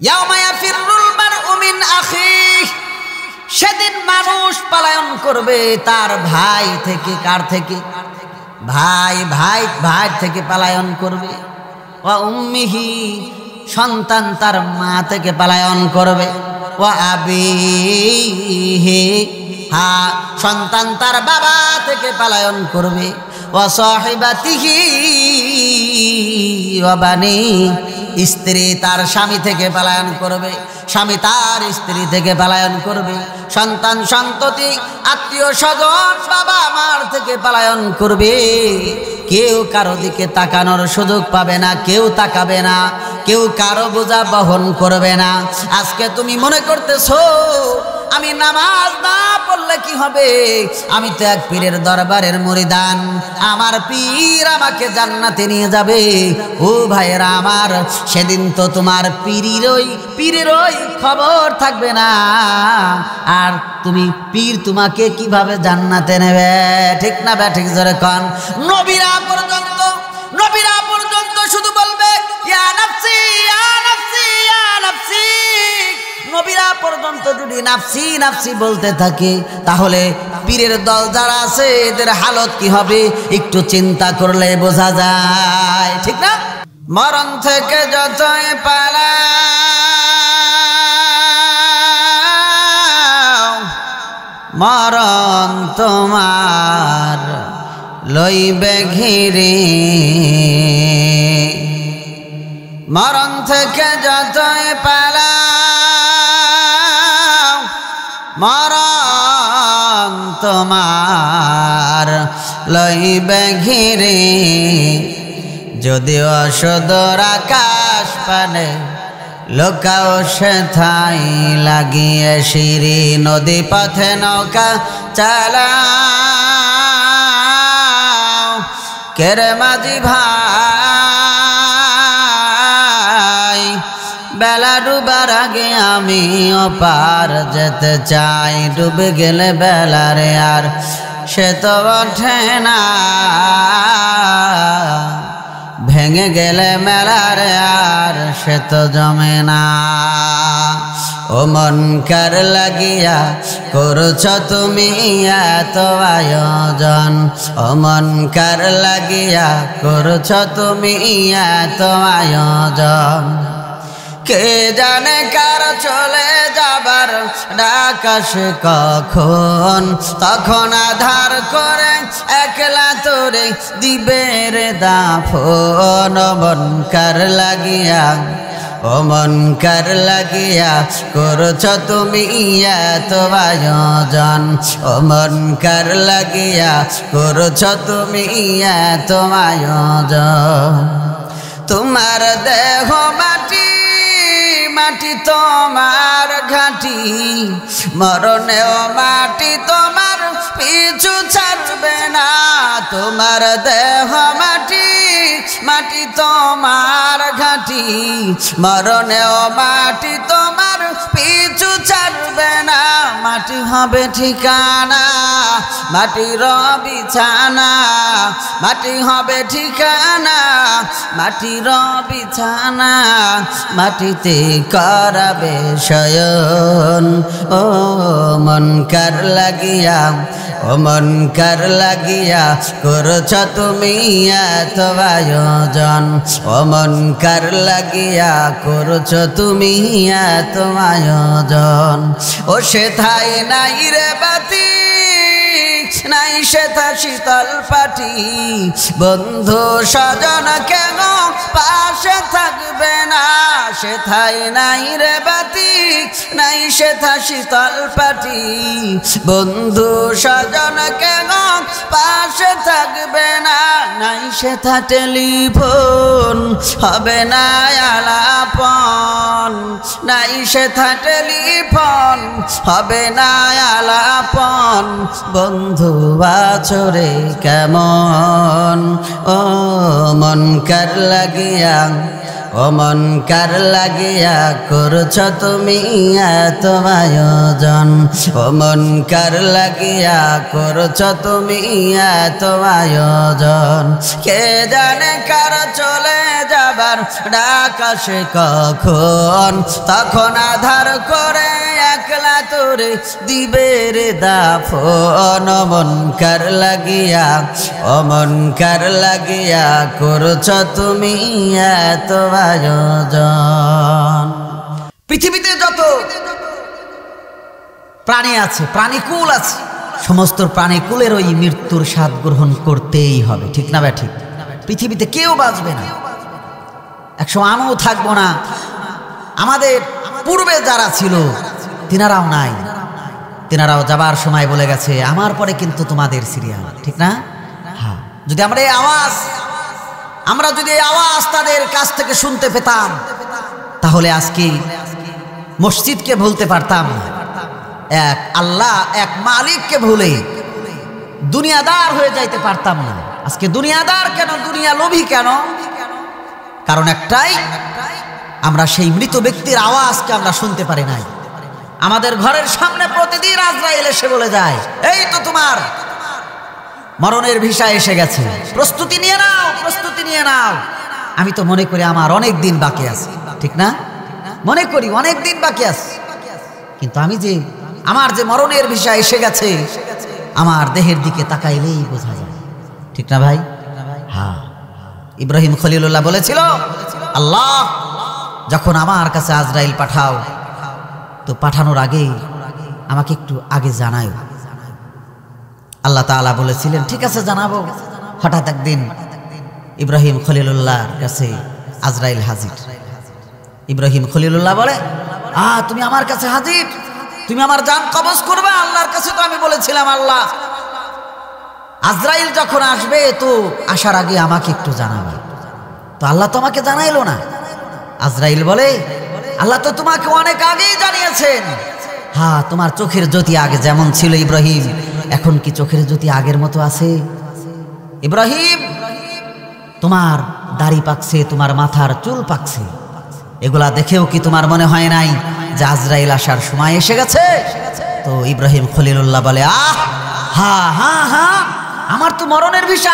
ইয়াউমা ইয়াফিরুল মারউ মিন আখিহি, সেদিন মানুষ পলায়ন করবে তার ভাই থেকে। কার থেকে? ভাই ভাই ভাই থেকে পলায়ন করবে। ওয়া উম্মিহি, সন্তান তার মা থেকে পলায়ন করবে। ওয়া আবিহি, হ্যাঁ সন্তান তার বাবা থেকে পলায়ন করবে। ওয়া সাহিবাতিহি ওয়া বানি, স্ত্রী তার স্বামী থেকে পলায়ন করবে, স্বামী তার স্ত্রী থেকে পলায়ন করবে। সন্তান সন্ততি আত্মীয় স্বজন বাবা মার থেকে পলায়ন করবে। কেউ কারো দিকে তাকানোর সুযোগ পাবে না, কেউ তাকাবে না, কেউ কারো বোঝা বহন করবে না। আজকে তুমি মনে করতেছো আমি নামাজ না পড়লে কি হবে, আমি তো এক পীরের দরবারের মুরিদান, আমার পীর আমাকে জান্নাতে নিয়ে যাবে। ও ভাইয়েরা আমার, সেদিন তো তোমার পীরের ওই খবর থাকবে না। আর তুমি পীর তোমাকে কিভাবে জান্নাতে নেবে? ঠিক না বে ঠিক জোরে কন। নবীরা পর্যন্ত শুধু বলবে ইয়া নাফসি ইয়া নাফসি ইয়া নাফসি। নবীরা পর্যন্ত যদি নাফসি নাফসি বলতে থাকে, তাহলে পীরের দল যারা আছে এদের হালত কি হবে একটু চিন্তা করলে বোঝা যায়, ঠিক না? মরণ থেকে যতই পালাও, মরণ তোমার লইবে ঘিরে। মরণ থেকে যতই পালাও, মরণ তোমার লইবে ঘিরে। যদিও সদর আকাশ পানে লোকাও সেথাই লাগিয়ে সিঁড়ি। নদী পথে নৌকা চালাও, কেরে মাঝি ভাই, বেলা ডুবার আগে আমি ওপার যেতে চাই। ডুবে গেলে বেলারে আর সে তো ওঠে না, ভেঙে গেলে মেলারে আর সে তো জমে না। ও মন কার লাগিয়া করছ তুমি এত আয়োজন, ও মন কার লাগিয়া করছ তুমি এত আয়োজন। কে জানে কার চলে যাবার ডাকাশ কখন, তখন আধার করে একলা তোরে দিবে রে দাফন। ও মন কার লাগিয়া, ও মন কার লাগিয়া করছ তুমি এত আয়োজন, ও মন কার লাগিয়া করছ তুমি এত আয়োজন। তোমার দেহ মাটি, মাটি তোমার ঘাটি, মরণেও মাটি তোমার পিছু ছাড়বে না। তোমার দেহ মাটি, মাটি তোমার ঘাটি, মরণেও মাটি তোমার পিছু ছাড়বে না। মাটি হবে ঠিকানা, মাটির বিছানা, মাটি হবে ঠিকানা, মাটির বিছানা, মাটিতে করাবে শয়ন। ও মন কার লাগিয়া, ও মন কার লাগিয়া করছ তুমি এত আয়োজন, ও মন কার লাগিয়া করছ তুমি এত আয়োজন। ও সেথায় নাই রে বাতি, নাই সেথা শীতল পাটি, বন্ধু স্বজন কেন পাশে থাকবে না। সেথায় নাই রে বাতি, নাই সেথা শীতল পাটি, বন্ধু স্বজন কেন পাশে থাকবে না। নাই সেথা টেলিফোন হবে না আলাপন, নাই সেথা টেলিফোন হবে না আলাপন। বন্ধু বাছরে কেমন, ও মন কার লাগিয়া, ও ও মন কার লাগিয়া করছ তুমি এত আয়োজন, ও মন কার লাগিয়া করছ তুমি এত আয়োজন। কে জানে কার চলে যাবার ডাকাশে কখন, তখন আধার করে একলা তোরে দিবে রে দাফন। ও মন কার লাগিয়া, ও মন কার লাগিয়া করছ তুমি এত আয়োজন। পৃথিবীতে যত প্রাণী আছে, প্রাণীকুল আছে, সমস্ত প্রাণীকুলের ওই মৃত্যুর স্বাদ গ্রহণ করতেই হবে, ঠিক না ঠিক? পৃথিবীতে কেউ বাঁচবে না, একসময় আমিও থাকবো না, আমাদের পূর্বে যারা ছিল তিনারাও নাই, তিনারাও যাবার সময় বলে গেছে আমার পরে কিন্তু তোমাদের সিরিয়াল, ঠিক না? হ্যাঁ, যদি আমরা এই আওয়াজ, আমরা যদি এই আওয়াজ তাদের কাছ থেকে শুনতে পেতাম, তাহলে আজকে মসজিদকে ভুলতে পারতাম না, এক আল্লাহ, এক মালিককে ভুলে দুনিয়াদার হয়ে যাইতে পারতাম না। আজকে দুনিয়াদার কেন, দুনিয়া লোভী কেন? কারণ একটাই, আমরা সেই মৃত ব্যক্তির আওয়াজকে আমরা শুনতে পারি নাই। আমাদের ঘরের সামনে প্রতিদিন আজরাইল এসে বলে যায় এই তো তোমার মরণের ভিসা এসে গেছে, প্রস্তুতি নিয়ে নাও, প্রস্তুতি নিয়ে নাও। আমি তো মনে করি আমার অনেক দিন বাকি আছে, ঠিক না? মনে করি অনেক দিন বাকি আছে, কিন্তু আমি যে আমার যে মরণের ভিসা এসে গেছে, আমার দেহের দিকে তাকাইলেই বোঝা যায়, ঠিক না ভাই? হ্যাঁ, ইব্রাহিম খলিলুল্লাহ বলেছিল আল্লাহ যখন আমার কাছে আজরাইল পাঠাও, তো পাঠানোর আগে আমাকে একটু আগে জানাও। আল্লাহ তাআলা বলেছিলেন ঠিক আছে জানাবো। হঠাৎ একদিন ইব্রাহিম খলিলুল্লাহর কাছে আজরাইল হাজির। ইব্রাহিম খলিলুল্লাহ বলে তুমি আমার কাছে হাজির, তুমি আমার জান কবজ করবে। আল্লাহর কাছে তো আমি বলেছিলাম আল্লাহ আজরাইল যখন আসবে তো আসার আগে আমাকে একটু জানাবে। তো আল্লাহ তো আমাকে জানাইলো না। আজরাইল বলে আল্লাহ তো তোমাকে অনেক আগেই জানিয়েছেন। হ্যাঁ, তোমার চোখের জ্যোতি আগে যেমন ছিল ইব্রাহিম, এখন কি চোখের জ্যোতি আগের মতো আছে? ইব্রাহিম, তোমার দাড়ি পাকছে, তোমার মাথার চুল পাকছে, এগুলা দেখেও কি তোমার মনে হয় নাই যে আজরাইল আসার সময় এসে গেছে? তো ইব্রাহিম খলিলুল্লাহ বলে হ্যাঁ হ্যাঁ হ্যাঁ, আমার তো মরণের ভিসা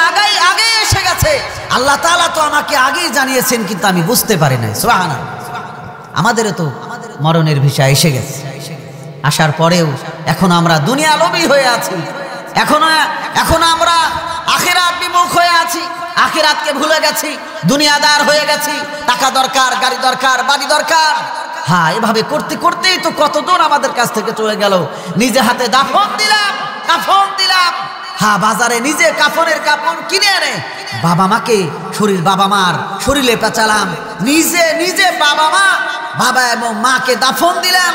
আগে এসে গেছে। আল্লাহ তাআলা তো আমাকে আগেই জানিয়েছেন, কিন্তু আমি বুঝতে পারি নাই। সুবহানাল্লাহ, আমাদেরও তো মরণের ভিসা এসে গেছে। আসার পরেও এখন আমরা দুনিয়া লোভী হয়ে আছি, এখন আমরা আখিরাত বিমুখ হয়ে আছি, আখিরাতকে ভুলে গেছি, দুনিয়াদার হয়ে গেছি। টাকা দরকার, গাড়ি দরকার, বাড়ি দরকার। হ্যাঁ, এভাবে করতে করতেই তো কতজন আমাদের কাছ থেকে চলে গেল। নিজে হাতে দাফন দিলাম, কাফন দিলাম। হ্যাঁ, বাজারে নিজে কাফনের কাপড় কিনে এনে বাবা মাকে বাবা মার শরীরে পেঁচালাম, নিজে বাবা এবং মাকে দাফন দিলাম।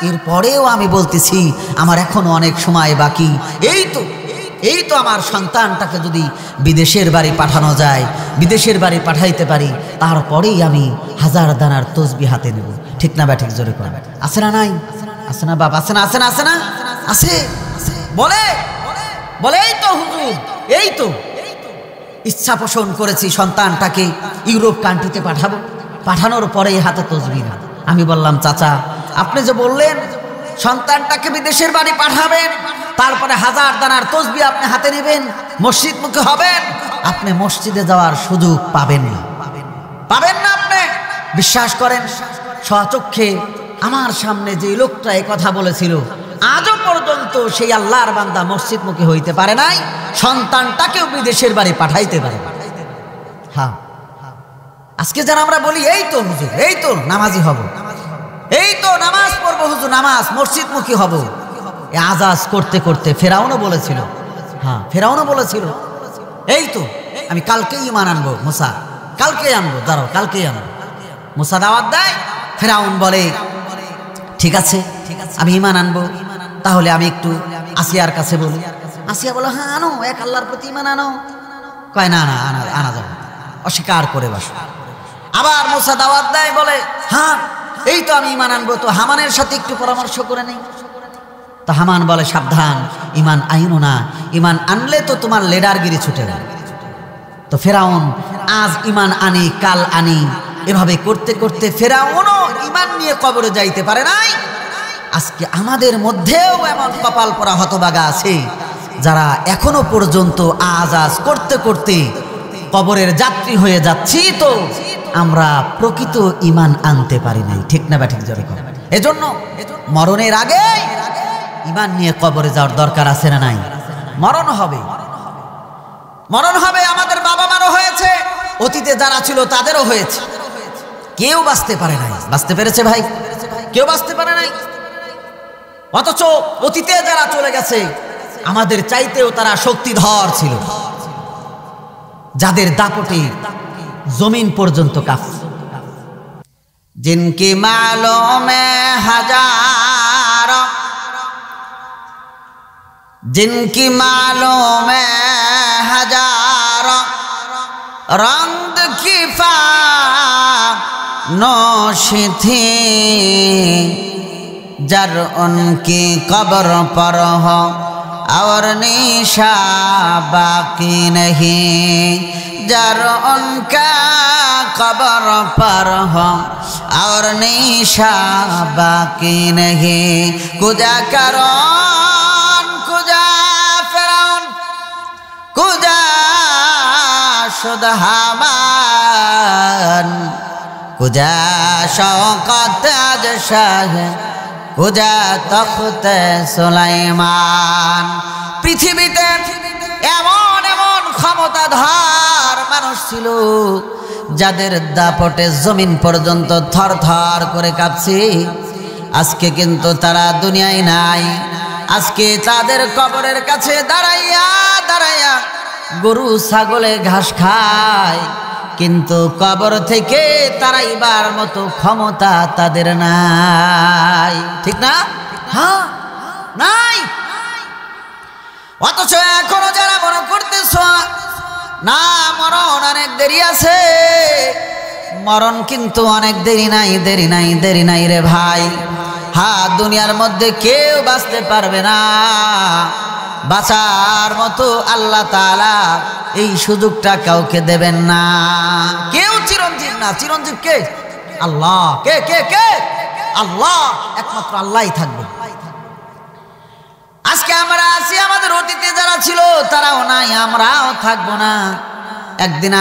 এরপরেও আমি বলতেছি আমার এখনো অনেক সময় বাকি। এই তো আমার সন্তানটাকে যদি বিদেশের বাড়ি পাঠানো যায়, বিদেশের বাড়ি পাঠাইতে পারি, তারপরেই আমি 1000 দানার তসবিহ হাতে নেব, ঠিক না? ঠিক জোরে করে আছে না? নাই আছে না বাপ? আছে না? আছে না? আছে না? আছে। বলে এই তো হুজুর, এই তো ইচ্ছা পোষণ করেছি সন্তানটাকে ইউরোপ কান্ট্রিতে পাঠাবো। পাঠানোর পরে হাতে তসবিহ। আমি বললাম চাচা, আপনি যে বললেন সন্তানটাকে বিদেশের বাড়ি পাঠাবেন, তারপরে 1000 দানার তসবিহ আপনি হাতে নেবেন, মসজিদ মুখী হবেন, আপনি মসজিদে যাওয়ার সুযোগ পাবেন না। আপনি বিশ্বাস করেন, স্বচক্ষে আমার সামনে যে লোকটা এই কথা বলেছিল, আজও পর্যন্ত সেই আল্লাহর বান্দা মসজিদ মুখী হইতে পারে নাই, সন্তানটাকেও বিদেশের বাড়ি পাঠাইতে পারে। হ্যাঁ, আজকে যেন আমরা বলি এই তো হুজুর, এই তো নামাজি হব, এই তো নামাজ পড়বো হুজুর, নামাজ মসজিদ মুখী হব। আজাজ করতে করতে ফেরাউনও বলেছিল, হ্যাঁ ফেরাউনও বলেছিল এই তো আমি কালকেই ঈমান আনবো, মুসা কালকেই আনবো, দাঁড়াও কালকেই আনবো। মুসা দাওয়াত দেয়, ফেরাউন বলে ঠিক আছে আমি ঈমান আনবো, তাহলে আমি একটু আসিয়ার কাছে বলি। আসিয়া বলো হ্যাঁ আনো, এক আল্লাহর প্রতি ঈমান আনো। কয় না আনা যাবে, অস্বীকার করে বসো। আবার মুসা দাওয়াত দেয়, বলে হ্যাঁ এই তো আমি ঈমান আনবো, তো হামানের সাথে একটু পরামর্শ করে নেই। তো হামান বলে সাবধান, ঈমান আইনো না, ঈমান আনলে তো তোমার লেডারগিরি ছুটে যাবে। তো ফেরাউন আজ ঈমান আনি কাল আনি এভাবে করতে করতে ফেরাউনও ঈমান নিয়ে কবরে যাইতে পারে নাই। আজকে আমাদের মধ্যেও এমন কপাল পরা হতভাগা আছে যারা এখনো পর্যন্ত আজ করতে করতে কবরের যাত্রী হয়ে যাচ্ছি, তো আমরা প্রকৃত ঈমান আনতে পারি নাই। ঠিক না বা ঠিক জোরে কর। এজন্য মরণের আগে ঈমান নিয়ে কবরে যাওয়ার দরকার আছে না নাই? মরণ হবে, মরণ হবে। আমাদের বাবা মারও হয়েছে, অতীতে যারা ছিল তাদেরও হয়েছে। কেউ বাঁচতে পারে নাই। বাঁচতে পেরেছে ভাই? কেউ বাঁচতে পারে নাই। অথচ অতীতে যারা চলে গেছে আমাদের চাইতেও তারা শক্তিধর ছিল, যাদের দাপটে জমিন পর্যন্ত কাঁপছে। জিনকি মালুমে হাজার, জিনকি মালুমে হাজার, রंग की फानोशी थी, जर उनकी कब्र पर हो और निशा बाकी नहीं, जर उनका कब्र पर हो और निशा बाकी नहीं, कुजा करोन कुजा फिरौन कुजा शुद हामान, कुजा शौकत आज शाह, কুজা তখতে সুলাইমান। পৃথিবীতে এমন এমন ক্ষমতাধর মানুষ ছিল যাদের দাপটে জমিন পর্যন্ত থর থর করে কাঁপছে। আজকে কিন্তু তারা দুনিয়ায় নাই। আজকে তাদের কবরের কাছে দাঁড়াইয়া দাঁড়াইয়া গরু ছাগলে ঘাস খায়, কিন্তু কবর থেকে তাড়াইবার মতো ক্ষমতা তাদের নাই। ঠিক না? হ্যাঁ, নাই। অথচ এখনো যারা মনে করতেছ না মরণ অনেক দেরি আছে, মরণ কিন্তু অনেক দেরি নাই, দেরি নাই, দেরি নাই রে ভাই। হ্যাঁ, দুনিয়ার মধ্যে কেউ বাঁচতে পারবে না। বাঁচার মতো আল্লাহ তাআলা এই সুযোগটা কাউকে দেবেন না। কেউ চিরঞ্জীব না। চিরঞ্জীব কে? আল্লাহ। কে কে কে? আল্লাহ। একমাত্র আল্লাহই থাকবে। আজকে আমরা আছি, আমাদের অতীতে যারা ছিল তারাও নাই, আমরাও থাকবো না। একদিন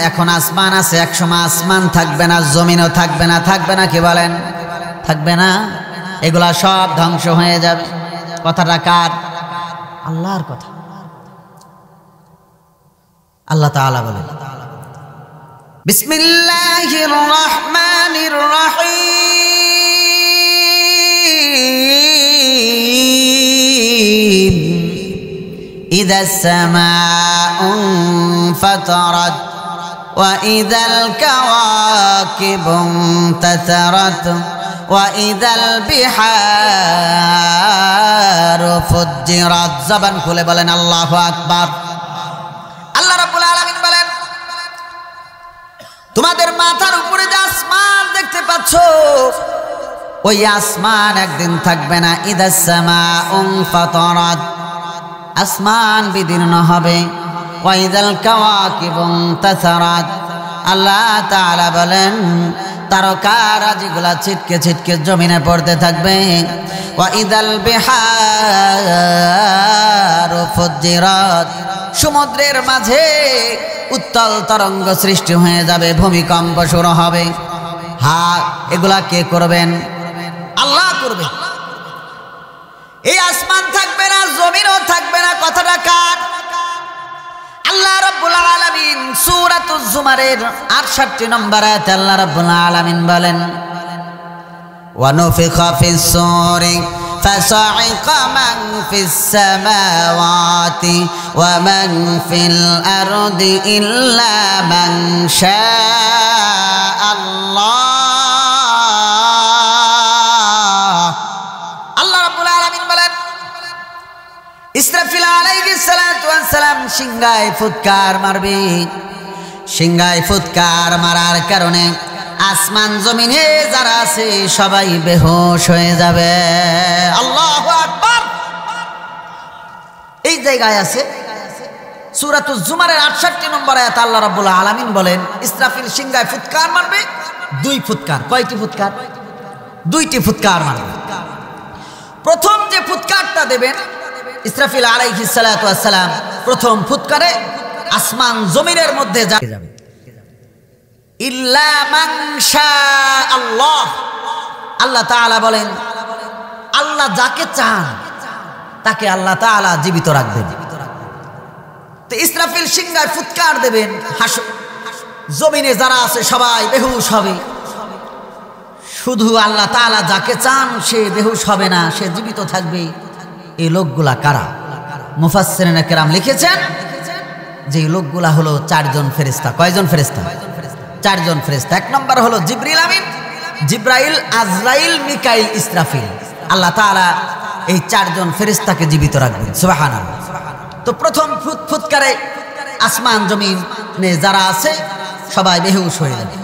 এখন আসমান আছে, একসময় আসমান থাকবে না, জমিনও থাকবে না। থাকবে না কি বলেন? থাকবে না। এগুলা সব ধ্বংস হয়ে যাবে। কথাটা কার? আল্লাহর কথা। আল্লাহ তাআলা বলেন, বিসমিল্লাহির রহমানির রহিম, ইযাস সামাউ ফাতারাত ওয়া ইযাল কাওয়াকিবু তাতারাত ওয়া ইযাল বিহারু ফুজ্জিরাত। জবান খুলে বলেন আল্লাহু আকবার। আল্লাহ রাব্বুল আলামিন বলেন, তোমাদের মাথার উপরে যে আসমান দেখতে পাচ্ছ, ওই আসমান একদিন থাকবে না। ইযাস সামাউ ফাতারাত, আসমান বিদীর্ণ হবে। ওয়া ইযাল কাওয়াকিবু তাতারাত, আল্লাহ তাআলা বলেন তারকারাজিগুলা ছিটকে ছিটকে জমিনে পড়তে থাকবে। ওয়া ইযাল বিহারু ফুজ্জিরাত, সমুদ্রের মাঝে উত্তাল তরঙ্গ সৃষ্টি হয়ে যাবে, ভূমিকম্প শুরু হবে। হ্যাঁ, এগুলা কে করবেন? আল্লাহ করবে। এই আসমান থাকবে না, জমিনও থাকবে না। কথাটা কার? আল্লাহ রাব্বুল আলামিন সূরাতুজ জুমারের 68 নম্বর আয়াতে আল্লাহ রাব্বুল আলামিন বলেন, ওয়া নুফিখা ফিস সূরি ফাসাইকা মান ফিস সামাওয়াতি ওয়া মান ফিল আরদি ইল্লা মান শাআল্লাহ। আল্লাহ রাব্বুল আলামিন বলেন, ইসরাফিল আলাইহিস সালাতু ওয়াস সালাম সিংহায় ফুৎকার মারবে। সিংহায় ফুৎকার মারার কারণে আসমান জমিনে যারা আছে সবাই বেহুশ হয়ে যাবে। আল্লাহু আকবার। এই জায়গায় আছে সূরাতুজ জুমারের 68 নম্বর আয়াতে আল্লাহ রাব্বুল আলামিন বলেন ইসরাফিল সিংহায় ফুৎকার মারবে, 2 ফুৎকার। কয়টি ফুৎকার? 2টি ফুৎকার মারবে। প্রথম যে ফুৎকারটা দেবেন ইসরাফিল আলাইহিস সালাতু ওয়াস সালাম, প্রথম ফুৎকারে আসমান জমিনের মধ্যে যাবে। ইল্লা মান শাআল্লাহ, আল্লাহ তাআলা বলেন আল্লাহ যাকে চান তাকে আল্লাহ তাআলা জীবিত রাখবেন। তো ইসরাফিল সিংহায় ফুৎকার দেবেন, জমিনে যারা আছে সবাই বেহুশ হবে, শুধু আল্লাহ তাআলা যাকে চান সে বেহুশ হবে না, সে জীবিত থাকবে। এই লোকগুলা কারা? মুফাসসিরিনে কেরাম লিখেছেন যে এই লোকগুলা হলো 4 জন ফেরেশতা। কয়জন ফেরেশতা? 4 জন ফেরেশতা। 1 নম্বর হলো জিবরিল আমিন, জিব্রাইল, আজরাইল, মিকাইল, ইসরাফিল। আল্লাহ তাআলা এই 4 জন ফেরেশতাকে জীবিত রাখবেন। সুবহানাল্লাহ। তো প্রথম ফুৎকারে আসমান জমিনে যারা আছে সবাই বেহুশ হয়ে যাবে।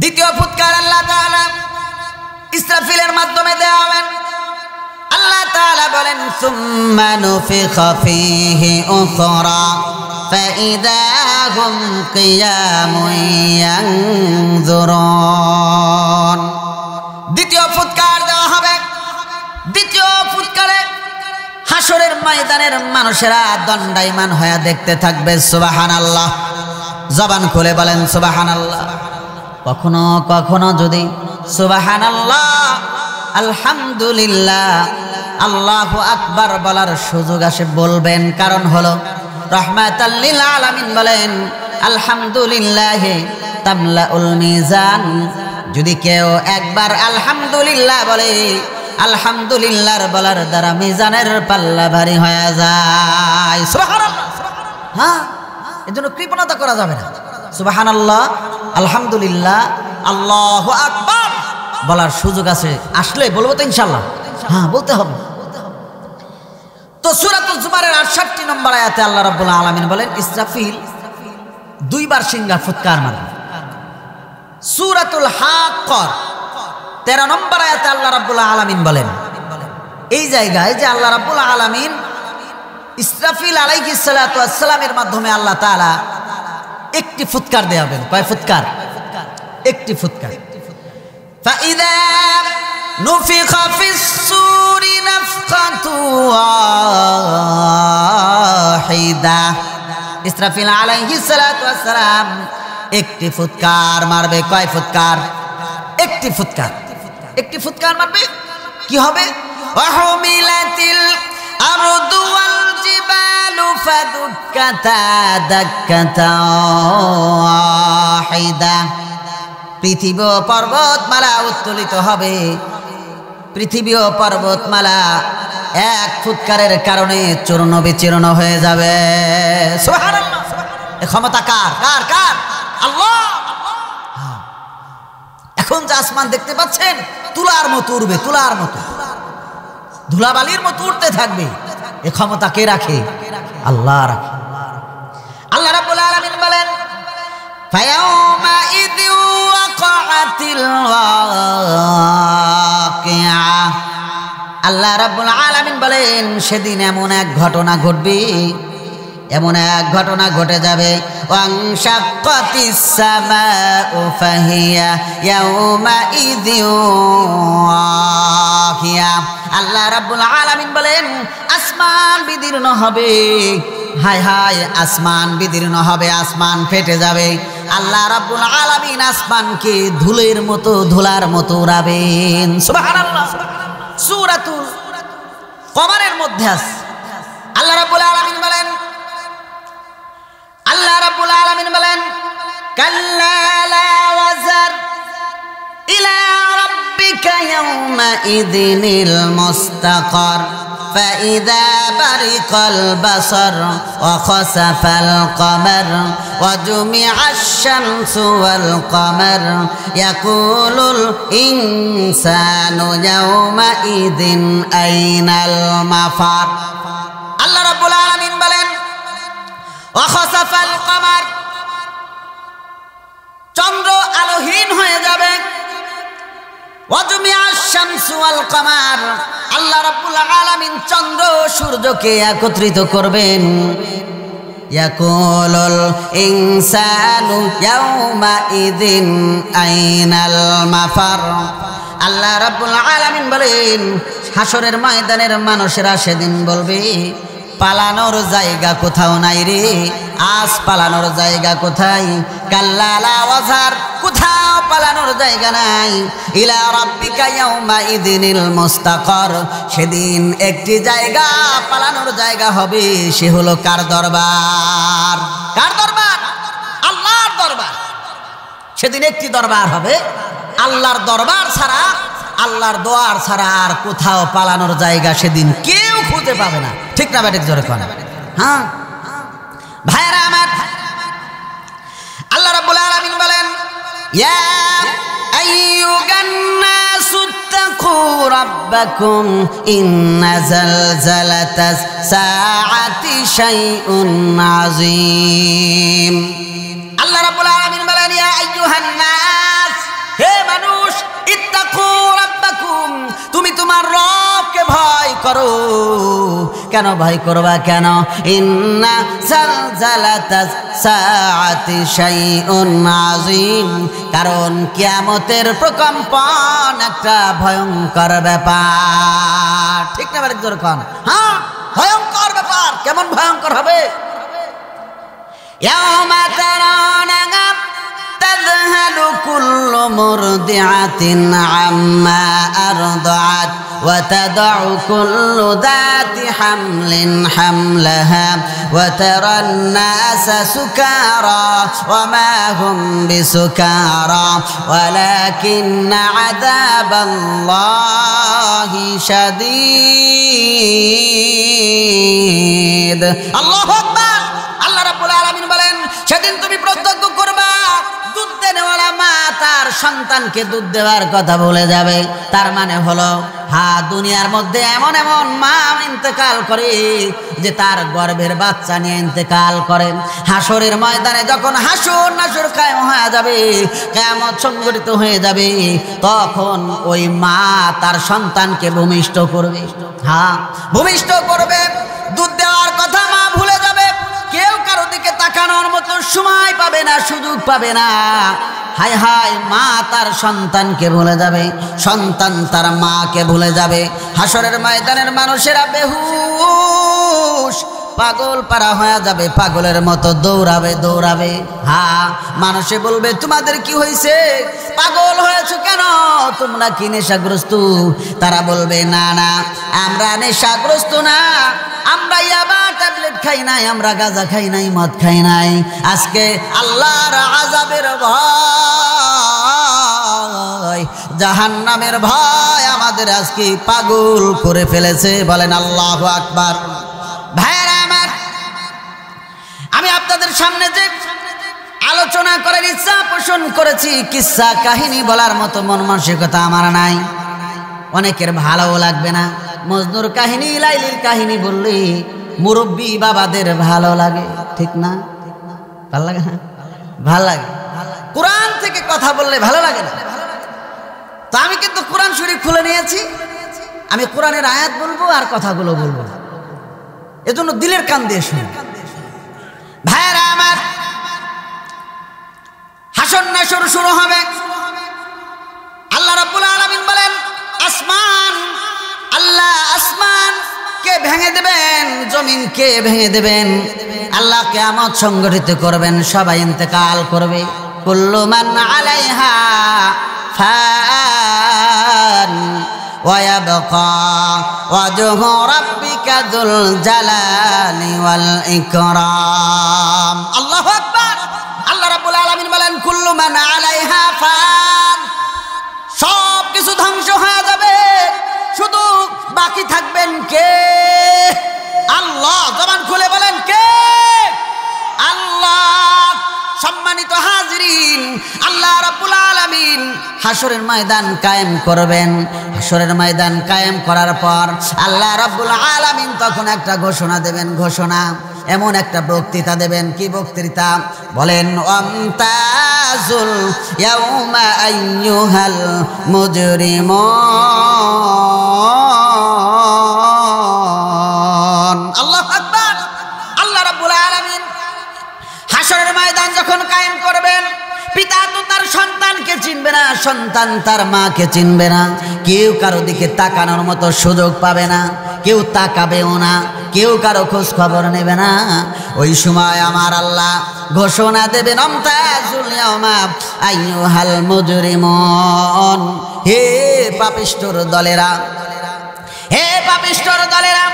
দ্বিতীয় ফুৎকার আল্লাহ তাআলা ইসরাফিলের মাধ্যমে দেওয়া হবে। আল্লাহ তাআলা বলেন সুম্মা নুফিখা ফীহি উখরা ফাইদা হুম কিয়ামুন ইয়ানজুরুন। দ্বিতীয় ফুৎকার দেওয়া হবে। দ্বিতীয় ফুৎকারে হাসরের ময়দানের মানুষেরা দণ্ডায়মান হয়ে দেখতে থাকবে। সুবহানাল্লাহ। জবান খুলে বলেন সুবহানাল্লাহ। কখনো কখনো যদি সুবহানাল্লাহ, আলহামদুলিল্লাহ, আল্লাহু আকবার বলার সুযোগ আসে বলবেন, কারণ হলো রাহমাতাল লিল আলামিন বলেন আলহামদুলিল্লাহ তামলাউল মিজান। যদি কেউ একবার আলহামদুলিল্লাহ বলে, আলহামদুলিল্লাহর বলার দ্বারা মিজানের পাল্লা ভারী হয়ে যায়। সুবহানাল্লাহ। হ্যাঁ, এজন্য কৃপণতা করা যাবে না। সুবহানাল্লাহ, আলহামদুলিল্লাহ, আল্লাহু আকবার বলার সুযোগ আছে, আসলে বলবো তো ইনশাআল্লাহ। হ্যাঁ, বলতে হবে। তো সূরাতুল জুমারের 68 নম্বর আয়াতে আল্লাহ রাব্বুল আলামিন বলেন ইসরাফিল 2 বার সিংহায় ফুৎকার মারবে। সূরাতুল হাক্কার 13 নম্বর আয়াতে আল্লাহ রাব্বুল আলামিন বলেন, এই জায়গায় যে আল্লাহ রাব্বুল আলামিন ইসরাফিল আলাইহিস সালাতু ওয়াস সালামের মাধ্যমে আল্লাহ তাআলা একটি ফুৎকার দেবেন। কয় ফুৎকার? একটি ফুৎকার। ফাইদা নুফিখা ফিস সূরি নাফখাতু ওয়াহিদা। ইসরাফিল আলাইহিস সালাতু ওয়াস সালাম একটি ফুৎকার মারবে। কয় ফুৎকার? একটি ফুৎকার। একটি ফুৎকার মারবে। কি হবে? ওয়াহুমিলাতিল আরদু ওয়াল জিবালু ফাদুক্কাতা দাক্কাতা ওয়াহিদা। পৃথিবী ও পর্বতমালা উত্তোলিত হবে। পৃথিবী ও পর্বতমালা এক ফুৎকারের কারণে চূর্ণ বিচূর্ণ হয়ে যাবে। সুবহানাল্লাহ। এই ক্ষমতা কার? কার? কার? আল্লাহ। এখন যে আসমান দেখতে পাচ্ছেন তুলার মতো উড়বে, তুলার মতো, ধুলাবালির মতো উঠতে থাকবে। এই ক্ষমতা কে রাখে? আল্লাহ রাখে। আল্লাহ রাব্বুল আলামিন বলেন ফায়াউমা ইযি ওয়াকাআতিল ওয়াকিআ। আল্লাহ রাব্বুল আলামিন বলেন সেদিন এমন এক ঘটনা ঘটবে, এমন এক ঘটনা ঘটে যাবে। ওয়ানশাক্কাতিস সামাউ ফাহিয়া ইয়াউমা ইযি ওয়াকিআ। আল্লাহ রাব্বুল আলামিন বলেন আসমান বিদীর্ণ হবে। হায় হায়, আসমান বিদীর্ণ হবে, আসমান ফেটে যাবে। আল্লাহ রাব্বুল আলামিন আসমানকে ধুলের মতো, ধুলার মতো উড়াবেন। সুবহানাল্লাহ। সূরাতুল কমারের মধ্যে আছে আল্লাহ রাব্বুল আলামিন বলেন, আল্লাহ রাব্বুল আলামিন বলেন কাল্লা লা ওয়াজার ইলা রাব্বিকা ইয়াউমা ইযিনিল মুস্তাকার فإذا برق البصر وخسف القمر وجمع الشمس والقمر يقول الإنسان يومئذ أين المفر। الله رب العالمين বলেন وخسف القمر, চন্দ্র আলোহীন হয়ে যাবে। وجمع শামসু ওয়াল কমার, আল্লাহ রাব্বুল আলামিন চন্দ্র সূর্যকে একত্রিত করবেন। ইয়াকুলুল ইনসানু ইয়াউমাইযিন আইনাল মাফার। আল্লাহ রাব্বুল আলামিন বলেন, হাসরের ময়দানের মানুষেরা সেদিন বলবে, পালানোর জায়গা কোথাও নাই রে, আজ পালানোর জায়গা কোথায়? কাল্লা লা ওয়াজার, কোথাও পালানোর জায়গা নাই। ইলা রাব্বিকা ইয়াউমাইযিনিল মুস্তাকার, সেদিন একটি জায়গা, পালানোর জায়গা হবে, সে হলো কার দরবার? কার দরবার? আল্লাহর দরবার। সেদিন একটি দরবার হবে, আল্লাহর দরবার ছাড়া, আল্লাহর দোয়ার ছাড়া আর কোথাও পালানোর জায়গা সেদিন কেউ খুঁজে পাবে না। ঠিক না ব্যাটিক জোরে কোন? হ্যাঁ ভাইরা আমার, আল্লাহ রাব্বুল আলামিন বলেন, ইয়া আইয়ুহান নাসু তাকু রাব্বাকুম ইন্না জালজালাতাস সাআতি শাইউন আযীম। আল্লাহ রাব্বুল আলামিন বলেন, ইয়া আইয়ুহান নাস, হে মানুষ, ইত্তাকু রাব্বাকুম, তুমি তোমার রবকে ভয় করো। কেন ভয় করবা? কেন? ইন্না জালজালাতাস সাআতি শাইউন আযীম, কারণ কিয়ামতের প্রকম্পন একটা ভয়ঙ্কর ব্যাপার। ঠিক না বারে জোরে কোন? হ্যাঁ ভয়ঙ্কর ব্যাপার। কেমন ভয়ঙ্কর হবে? ইয়াউমা তারানা تذهل كل مرضعة عما أرضعت وتضع كل ذات حمل حملها وترى الناس سكارى وما هم بسكارى ولكن عذاب الله شديد। الله أكبر। আল্লাহ রাব্বুল আলামিন বলেন, সেদিন তুমি প্রত্যক্ষ করবা দুধ দেনেওয়ালা মা তার সন্তানকে দুধ দেওয়ার কথা ভুলে যাবে। তার মানে হলো, দুনিয়ার মধ্যে এমন এমন মা ইন্তেকাল করে যে তার গর্ভের বাচ্চা নিয়ে ইন্তেকাল করে। হাসরের ময়দানে যখন হাসর নাসর কায়েম হয়ে যাবে, কিয়ামত সংঘটিত হয়ে যাবে, তখন ওই মা তার সন্তানকে ভূমিষ্ঠ করবে। ভূমিষ্ঠ করবে। দুধ দেওয়ার কথা মা ভুলে যাবে। কেউ কারো দিকে তাকানোর মতো সময় পাবে না, সুযোগ পাবে না। হায় হায়, মা তার সন্তানকে ভুলে যাবে, সন্তান তার মাকে ভুলে যাবে। হাসরের ময়দানের মানুষেরা বেহুশ, পাগল পারা হয়ে যাবে, পাগলের মতো দৌড়াবে দৌড়াবে। মানুষে বলবে, তোমাদের কি হয়েছে? পাগল হয়েছো কেন? তোমরা কি নেশাগ্রস্ত? তারা বলবে, না না, আমরা নেশাগ্রস্ত না, আমরা ইয়াবা ট্যাবলেট খাই নাই, আমরা গাঁজা খাই নাই, মদ খাই নাই। আজকে আল্লাহর আযাবের ভয়, জাহান্নামের ভয় আমাদের আজকে পাগল করে ফেলেছে। বলেন আল্লাহু আকবার। ভাইরা আমার, আমি আপনাদের সামনে যে আলোচনা করার ইচ্ছা পোষণ করেছি, কিসসা কাহিনী বলার মতো মন মানসিকতা আমার নাই। অনেকের ভালোও লাগবে না। মজনুর কাহিনী, লাইলির কাহিনী বললে মুরব্বী বাবাদের ভালো লাগে, ঠিক না? ভালো লাগে না? ভালো লাগে। কোরআন থেকে কথা বললে ভালো লাগে না। তো আমি কিন্তু কোরআন শরীফ খুলে নিয়েছি, আমি কোরআনের আয়াত বলবো আর কথাগুলো বলবো, এজন্য দিলের কান দিয়ে শুনুন। ভাইরা আমার, হাসর নাসর শুরু হবে। আল্লাহ রাব্বুল আলামিন বলেন, আসমান, আল্লাহ আসমান কে ভেঙে দেবেন, জমিন কে ভেঙে দেবেন। আল্লাহ কিয়ামত সংগঠিত করবেন, সবাই ইন্তেকাল করবে। কুল্লু মান আলাইহা ফান ওয়া ইয়াবকা ওয়াজহু রাব্বিকা যুল জালালি ওয়াল ইকরাম। আল্লাহু আকবার। আল্লাহ রাব্বুল আলামিন বলেন, কুল্লু মান আলাইহা ফান, সব কিছু ধ্বংস হয়ে যাবে, শুধু বাকি থাকবেন কে? আল্লাহ। জবান খুলে বলেন, কে? আল্লাহ। সম্মানিত হাজিরিন, আল্লাহ রাব্বুল আলামিন হাসরের ময়দান কায়েম করবেন। হাসরের ময়দান কায়েম করার পর আল্লাহ রাব্বুল আলামিন তখন একটা ঘোষণা দেবেন। ঘোষণা, এমন একটা বক্তৃতা দেবেন। কি বক্তৃতা? বলেন ওয়ামতাজুল ইয়াউমা আইয়ুহাল মুজরিমুন। আল্লাহু আকবার। আল্লাহ রাব্বুল আলামিন হাশরের ময়দান যখন কায়েম করবেন, পিতা তো তার সন্তানকে চিনবে না, সন্তান তার মাকে চিনবে না, কেউ কারো দিকে তাকানোর মতো সুযোগ পাবে না, কেউ তাকাবেও না, কেউ কারো খোঁজ খবর নেবে না। ওই সময় আমার আল্লাহ ঘোষণা দেবেন আমতাজুল ইয়াউমা আইয়ুহাল মুজরিমুন। হে পাপিষ্ঠর দলেরা, হে পাপিষ্ঠর দলেরা,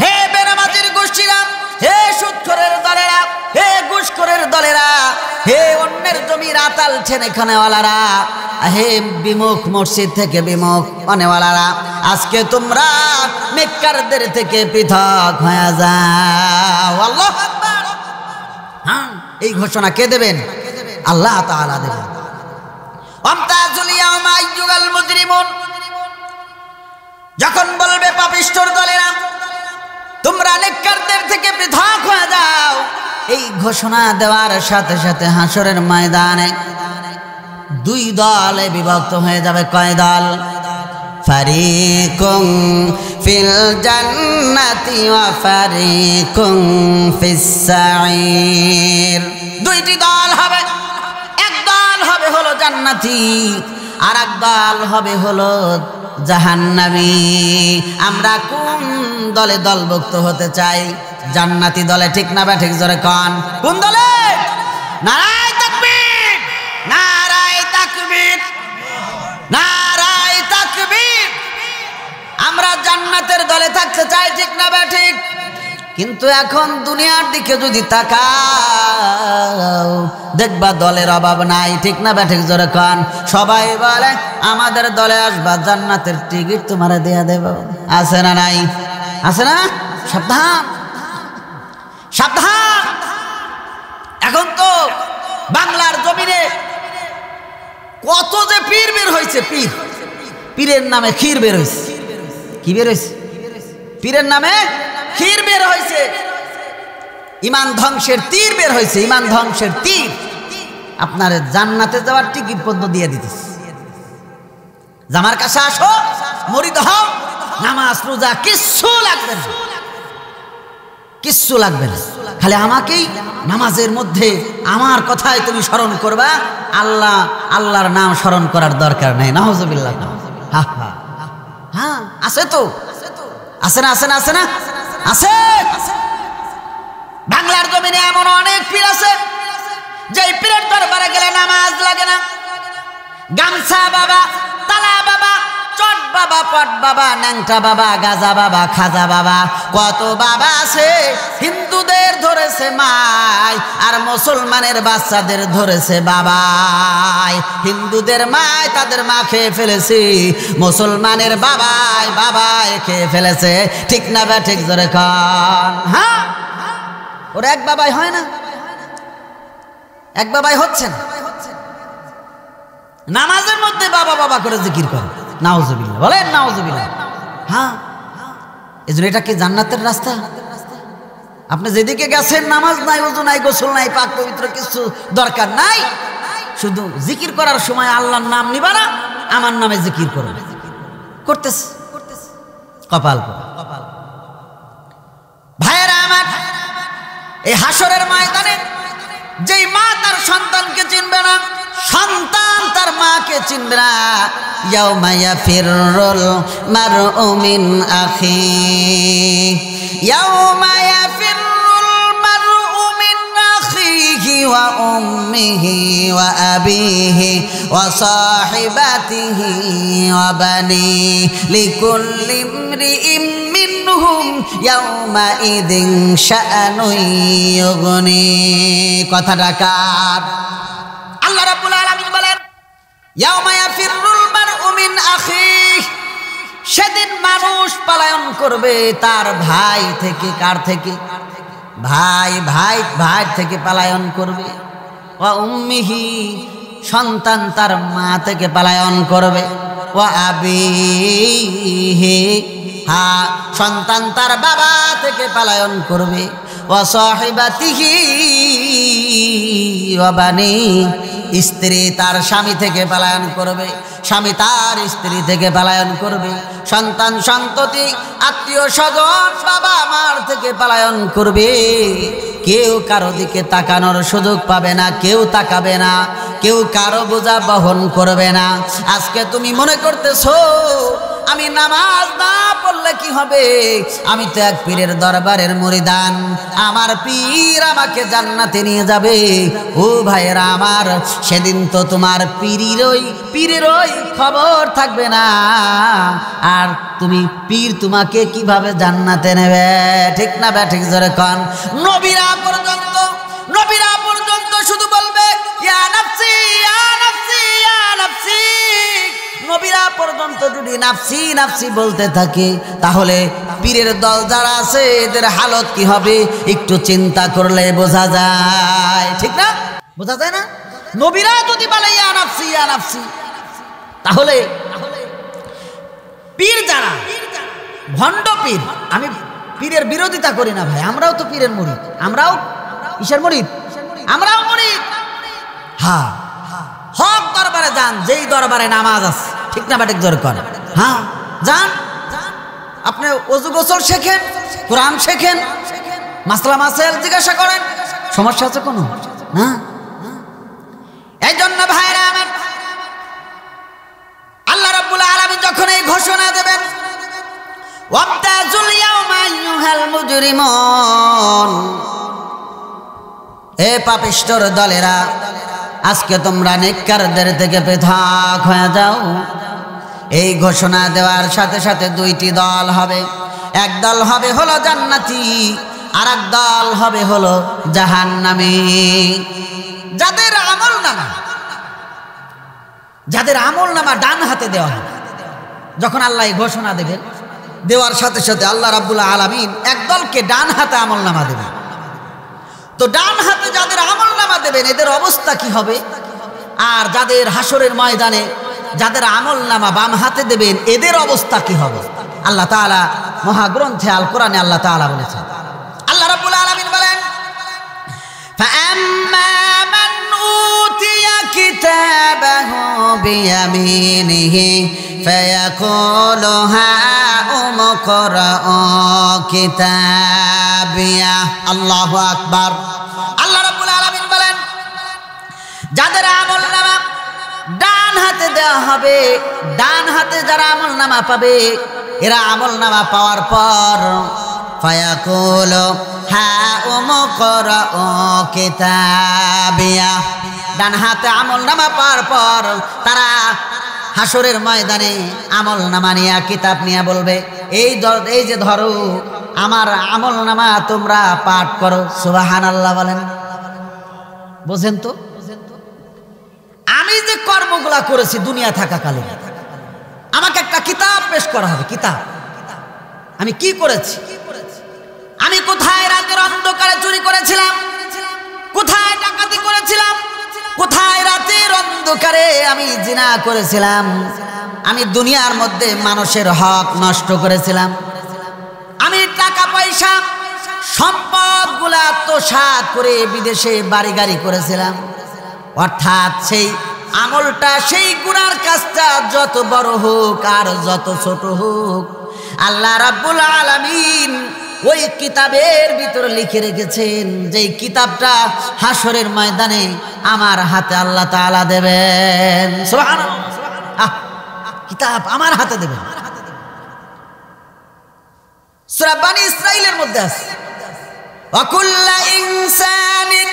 হে বেনামাজির গোষ্ঠীরা, হে সুদখোরের দলেরা, হে ঘুষখোরের দলেরা, হে অন্যের জমির আতাল ছেনে খানেওয়ালারা, হে বিমুখ মসজিদ থেকে বিমুখ অনেওয়ালারা, আজকে তোমরা নেককারদের থেকে পৃথক হয়ে যাও। আল্লাহু আকবার। হ্যাঁ, এই ঘোষণা কে দেবেন? আল্লাহ তাআলা দেবেন। আমতাজুল ইয়াউমা আইয়ুহাল মুজরিমুন। যখন বলবে পাপিষ্ঠর দলেরা তোমরা নেককারদের থেকে পৃথক হয়ে যাও, এই ঘোষণা দেওয়ার সাথে সাথে হাশরের ময়দানে দুই দলে বিভক্ত হয়ে যাবে। কয় দল? ফারিকুন ফিল জান্নাতি ওয়া ফারিকুন ফিস সাঈর। দুইটি দল হবে। এক দল হবে হলো জান্নাতি, আর এক দল হবে হলো জাহান্নামী। আমরা কোন দলে দলভুক্ত হতে চাই? জান্নাতি দলে, ঠিক না ঠিক? জোরে কোন? কোন দলে? নারায়ে তাকবীর, নারায়ে তাকবীর, নারায়ে তাকবীর। আমরা জান্নাতের দলে থাকতে চাই, ঠিক না ঠিক? কিন্তু এখন দুনিয়ার দিকে যদি তাকাও দেখবা দলের অভাব নাই, ঠিক না ঠিক? জোরে কোন? সবাই বলে আমাদের দলে আসবা, জান্নাতের টিকিট তোমারে দেয়া দেব। আছে না নাই? আছে না? সাবধান, সাবধান। এখন তো বাংলার জমিনে কত যে পীর বের হয়েছে, পীর, পীরের নামে ক্ষীর বের হয়েছে। কি বের হয়েছে? পীরের নামে ক্ষীর বের হয়েছে। ইমান ধ্বংসের তীর বের হয়েছে, ইমান ধ্বংসের তীর। আপনার জান্নাতে যাওয়ার টিকিট পর্যন্ত দিয়ে দিতেছে। জামার কাছে আসো, মুরিদ হও, নামাজ রোজা কিচ্ছু লাগবে না, কিচ্ছু লাগবে না। খালি আমাকেই নামাজের মধ্যে আমার কথাই তুমি স্মরণ করবা, আল্লাহ, আল্লাহর নাম স্মরণ করার দরকার নেই। নাউজুবিল্লাহ। হ্যাঁ, আছে তো, আছে না? আছে না? আছে না? আছে। বাংলার জমিনে এমন অনেক পীর আছে যে পীরের দরবারে গেলে নামাজ লাগে না। গামছা বাবা, তালা বাবা, চট বাবা, পট বাবা, ন্যাংটা বাবা, গাজা বাবা, খাজা বাবা, কত বাবা আছে। হিন্দুদের ধরেছে মাই, আর মুসলমানের বাচ্চাদের ধরেছে বাবাই। হিন্দুদের মাই তাদের মা খেয়ে ফেলেছে, মুসলমানের বাবাই বাবাই খেয়ে ফেলেছে। ঠিক না বা ঠিক? জোরে খান। হ্যাঁ, ওরা এক বাবাই হয় না, এক বাবাই হচ্ছে না। নামাজের মধ্যে বাবা বাবা করে জিকির করে। নাউজুবিল্লাহ, বলেন নাউজুবিল্লাহ। হ্যাঁ, এজন্য এটা কি জান্নাতের রাস্তা? আপনি যেদিকে গেছেন নামাজ নাই, ওযু নাই, গোসল নাই, পাক পবিত্র কিছু দরকার নাই, শুধু জিকির করার সময় আল্লাহর নাম নিবা না, আমার নামে জিকির করবে। করতেছে, কপাল কপাল। ভাইয়েরা আমার, এই হাশরের ময়দানে যেই মা তার সন্তানকে চিনবে না, সন্তান তার মাকে চিনবে না। ইয়াউমা ইয়াফিরুল মারউ মিন আখিহি, ইয়াউমা ইয়াফিরুল মারউ মিন আখিহি ওয়া উম্মিহি ওয়া আবিহি ওয়া সাহিবাতিহি ওয়া বানিহি লিকুল্লি ইমরিইম মিনহুম ইয়াউমা ইদিন শাআনুন ইউগনি। কথাটা কার? আল্লাহ রাব্বুল আলামিন বলেন ইয়াউমা ইয়াফিরুল মারউ মিন আখিহি, সেদিন মানুষ পলায়ন করবে তার ভাই থেকে। কার থেকে? ভাই ভাই ভাই থেকে পলায়ন করবে। ওয়া উম্মিহি, সন্তান তার মা থেকে পলায়ন করবে। ওয়া আবিহি, হ্যাঁ, সন্তান তার বাবা থেকে পলায়ন করবে। ওয়া সাহিবাতিহি ওয়া বানি। স্ত্রী তার স্বামী থেকে পলায়ন করবে, স্বামী তার স্ত্রী থেকে পলায়ন করবে, সন্তান সন্ততি আত্মীয় স্বজন বাবা মার থেকে পলায়ন করবে। কেউ কারো দিকে তাকানোর সুযোগ পাবে না, কেউ তাকাবে না, কেউ কারো বোঝা বহন করবে না। আজকে তুমি মনে করতেছো আমি নামাজ না পড়লে কি হবে, আমি তো এক পীরের দরবারের মুরিদান, আমার পীর আমাকে জান্নাতে নিয়ে যাবে। ও ভাইয়েরা আমার, সেদিন তো তোমার পীরেরই খবর থাকবে না, আর তুমি পীর তোমাকে কিভাবে জান্নাতে নেবে? ঠিক না বে ঠিক জোরে কন। নবীরা পর্যন্ত শুধু বলবে ইয়া নাফসি ইয়া নাফসি ইয়া নাফসি। নবীরা পর্যন্ত যদি নাফসি নাফসি বলতে থাকে, তাহলে পীরের দল যারা আছে এদের হালত কি হবে একটু চিন্তা করলে বোঝা যায়। ঠিক না? বোঝা যায় না? নবীরা যদি বলে ইয়া নাফসি ইয়া নাফসি, তাহলে পীর যারা ভণ্ড পীর, আমি পীরের বিরোধিতা করি না ভাই, আমরাও তো পীরের মুরিদ, আমরাও কিসের মুরিদ? আমরাও মুরিদ। হ্যাঁ, হক দরবারে যান, যেই দরবারে নামাজ আছে। ঠিক না বাটিক জোর কর। হ্যাঁ যান, আপনি ওযু গোসল শেখেন, কোরআন শেখেন, মাসলা মাসাইল জিজ্ঞাসা করেন, সমস্যা আছে কোনো? না। এই জন্য ভাইরা আমার, আল্লাহ রাব্বুল আলামিন যখন এই ঘোষণা দেবেন ওয়াবতাজুল ইয়াওমা আইয়ুহাল মুজরিমুন, এ পাপিষ্ঠর দলেরা, আজকে তোমরা নেককারদের থেকে পৃথক হয়ে যাও। এই ঘোষণা দেওয়ার সাথে সাথে দুইটি দল হবে, এক দল হবে হলো জান্নাতি, আর এক দল হবে হলো জাহান্নামী। যাদের আমল নামা ডান হাতে দেওয়া হবে, যখন আল্লাহ এই ঘোষণা দেবেন, দেওয়ার সাথে সাথে আল্লাহ রাব্বুল আলামিন এক দলকে ডান হাতে আমল নামা দেবেন। তো ডান হাতে যাদের আমল নামা দেবেন এদের অবস্থা কি হবে, আর যাদের হাসরের ময়দানে যাদের আমল নামা বাম হাতে দেবেন এদের অবস্থা কি হবে? আল্লাহ তাআলা মহাগ্রন্থে আল কোরআনে আল্লাহ তাআলা বলেছেন, আল্লাহ রাব্বুল আলামিন বলেন, ফাআম্মা মান উতিয়া কিতাবাহু বিয়ামিনিহি ফায়াকুলু হাউম ইকরাউ কিতাবিয়া। আল্লাহু আকবার। আল্লাহ রাব্বুল আলামিন বলেন, যাদের আমলনামা ডান হাতে দেওয়া হবে, ডান হাতে যারা আমলনামা পাবে, এরা আমলনামা পাওয়ার পর ফায়াকুলু হাউম ইকরাউ কিতাবিয়া, ডান হাতে আমলনামা পাওয়ার পর তারা হাসরের ময়দানে আমলনামা নিয়ে, কিতাব নিয়ে বলবে, এই যে ধরো আমার আমলনামা, তোমরা পাঠ করো। সুবহানাল্লাহ বলেন। বুঝেন তো, আমি যে কর্মগুলা করেছি দুনিয়া থাকাকালে, আমাকে একটা কিতাব পেশ করা হবে। কিতাব, আমি কি করেছি, আমি কোথায় রাতের অন্ধকারে চুরি করেছিলাম, কোথায় ডাকাতি করেছিলাম, কোথায় রাতের অন্ধকারে আমি জিনা করেছিলাম, আমি দুনিয়ার মধ্যে মানুষের হক নষ্ট করেছিলাম, আমি টাকা পয়সা সম্পদ গুলা আত্মসাৎ করে বিদেশে বাড়ি গাড়ি করেছিলাম। অর্থাৎ সেই আমলটা, সেই গুনার কাজটা যত বড় হোক আর যত ছোট হোক, আল্লাহ রাব্বুল আলামিন ওই কিতাবের ভিতরে লিখে রেখেছেন, যেই কিতাবটা হাসরের ময়দানে আমার হাতে আল্লাহ তাআলা দেবেন। সুবহানাল্লাহ, কিতাব আমার হাতে দেবেন। সূরা বনী ইসরাঈলের মধ্যে আছে, ওয়া কুল্লা ইনসানিন